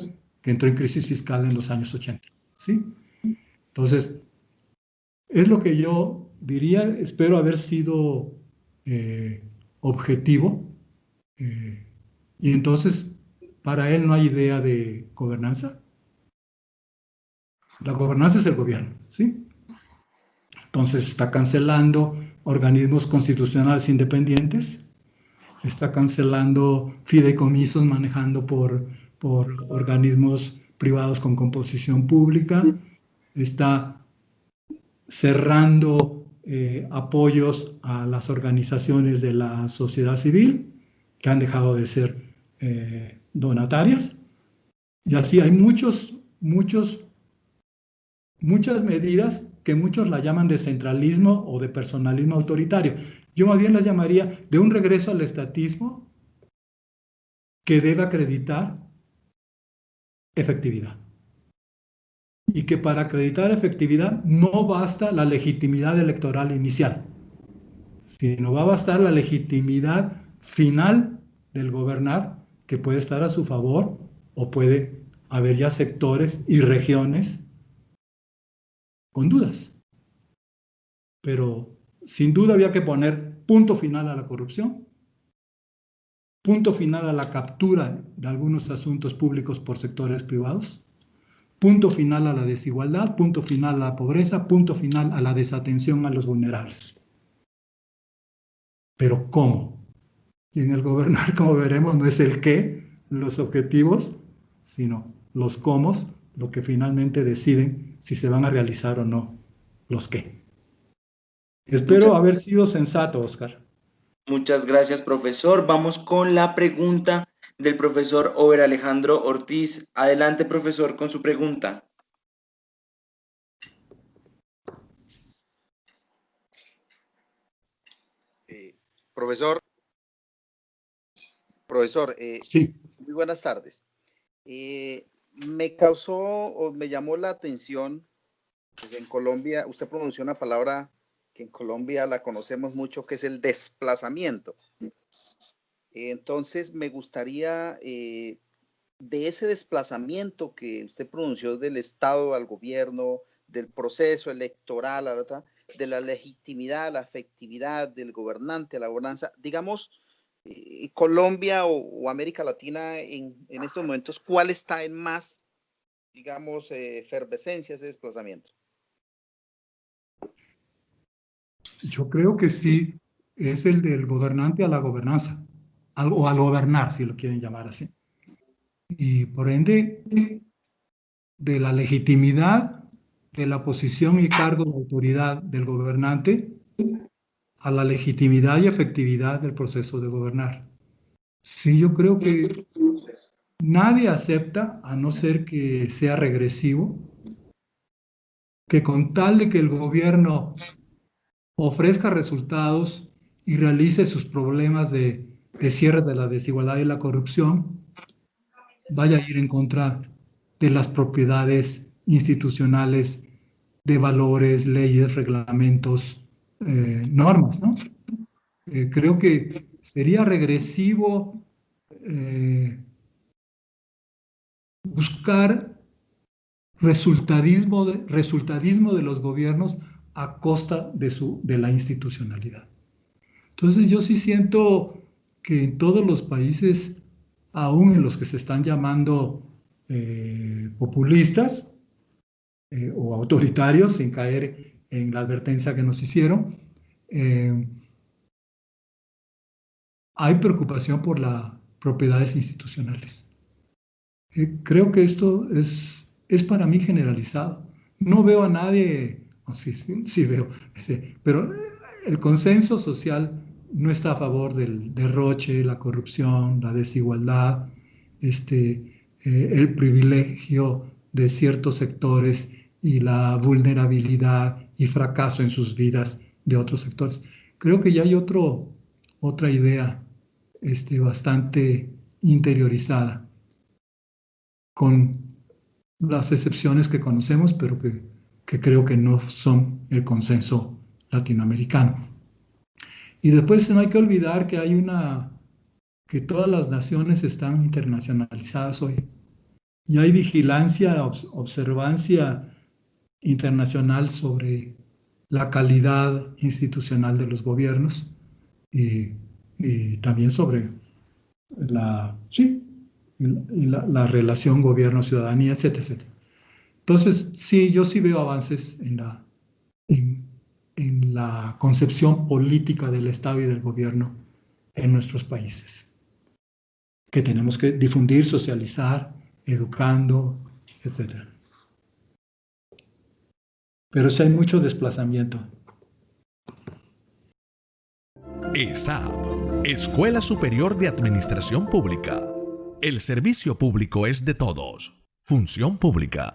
S4: que entró en crisis fiscal en los años 80. ¿Sí? Entonces, es lo que yo diría, espero haber sido objetivo, y entonces para él no hay idea de gobernanza. La gobernanza es el gobierno, ¿sí? Entonces está cancelando organismos constitucionales independientes, está cancelando fideicomisos manejando por organismos privados con composición pública, está cerrando apoyos a las organizaciones de la sociedad civil que han dejado de ser donatarias, y así hay muchas medidas que muchos la llaman de centralismo o de personalismo autoritario. Yo más bien las llamaría de un regreso al estatismo que debe acreditar efectividad. Y que para acreditar efectividad no basta la legitimidad electoral inicial, sino va a bastar la legitimidad final del gobernar, que puede estar a su favor o puede haber ya sectores y regiones con dudas. Pero sin duda había que poner punto final a la corrupción, punto final a la captura de algunos asuntos públicos por sectores privados, punto final a la desigualdad, punto final a la pobreza, punto final a la desatención a los vulnerables. Pero ¿cómo? Y en el gobernar, como veremos, no es el qué, los objetivos, sino los cómo, lo que finalmente deciden si se van a realizar o no los qué. Espero haber sido sensato, Oscar.
S3: Muchas gracias, profesor. Vamos con la pregunta del profesor Ober Alejandro Ortiz. Adelante, profesor, con su pregunta.
S12: Profesor,
S4: sí.
S12: Muy buenas tardes. Me causó o me llamó la atención, pues en Colombia, usted pronunció una palabra que en Colombia la conocemos mucho, que es el desplazamiento. Entonces, me gustaría, de ese desplazamiento que usted pronunció del Estado al gobierno, del proceso electoral, de la legitimidad, la efectividad del gobernante, la gobernanza, digamos, Colombia o América Latina en estos momentos, ¿cuál está en más, digamos, efervescencia ese desplazamiento?
S4: Yo creo que sí, es el del gobernante a la gobernanza, o al gobernar, si lo quieren llamar así. Y por ende, de la legitimidad de la posición y cargo de autoridad del gobernante a la legitimidad y efectividad del proceso de gobernar. Sí, yo creo que nadie acepta, a no ser que sea regresivo, que con tal de que el gobierno ofrezca resultados y realice sus problemas de cierre de la desigualdad y la corrupción, vaya a ir en contra de las propiedades institucionales, de valores, leyes, reglamentos normas, ¿no? Creo que sería regresivo buscar resultadismo de los gobiernos a costa de la institucionalidad. Entonces yo sí siento que en todos los países, aún en los que se están llamando populistas o autoritarios, sin caer en la advertencia que nos hicieron, hay preocupación por las propiedades institucionales. Creo que esto es para mí generalizado. No veo a nadie, sí veo, pero el consenso social no está a favor del derroche, la corrupción, la desigualdad, el privilegio de ciertos sectores y la vulnerabilidad y fracaso en sus vidas de otros sectores. Creo que ya hay otra idea bastante interiorizada, con las excepciones que conocemos, pero que creo que no son el consenso latinoamericano. Y después no hay que olvidar que todas las naciones están internacionalizadas hoy. Y hay vigilancia, observancia internacional sobre la calidad institucional de los gobiernos y también sobre la relación gobierno-ciudadanía, etc. Entonces, sí, yo sí veo avances en la concepción política del Estado y del gobierno en nuestros países, que tenemos que difundir, socializar, educando, etc. Pero sí hay mucho desplazamiento.
S1: ESAP, Escuela Superior de Administración Pública. El servicio público es de todos. Función pública.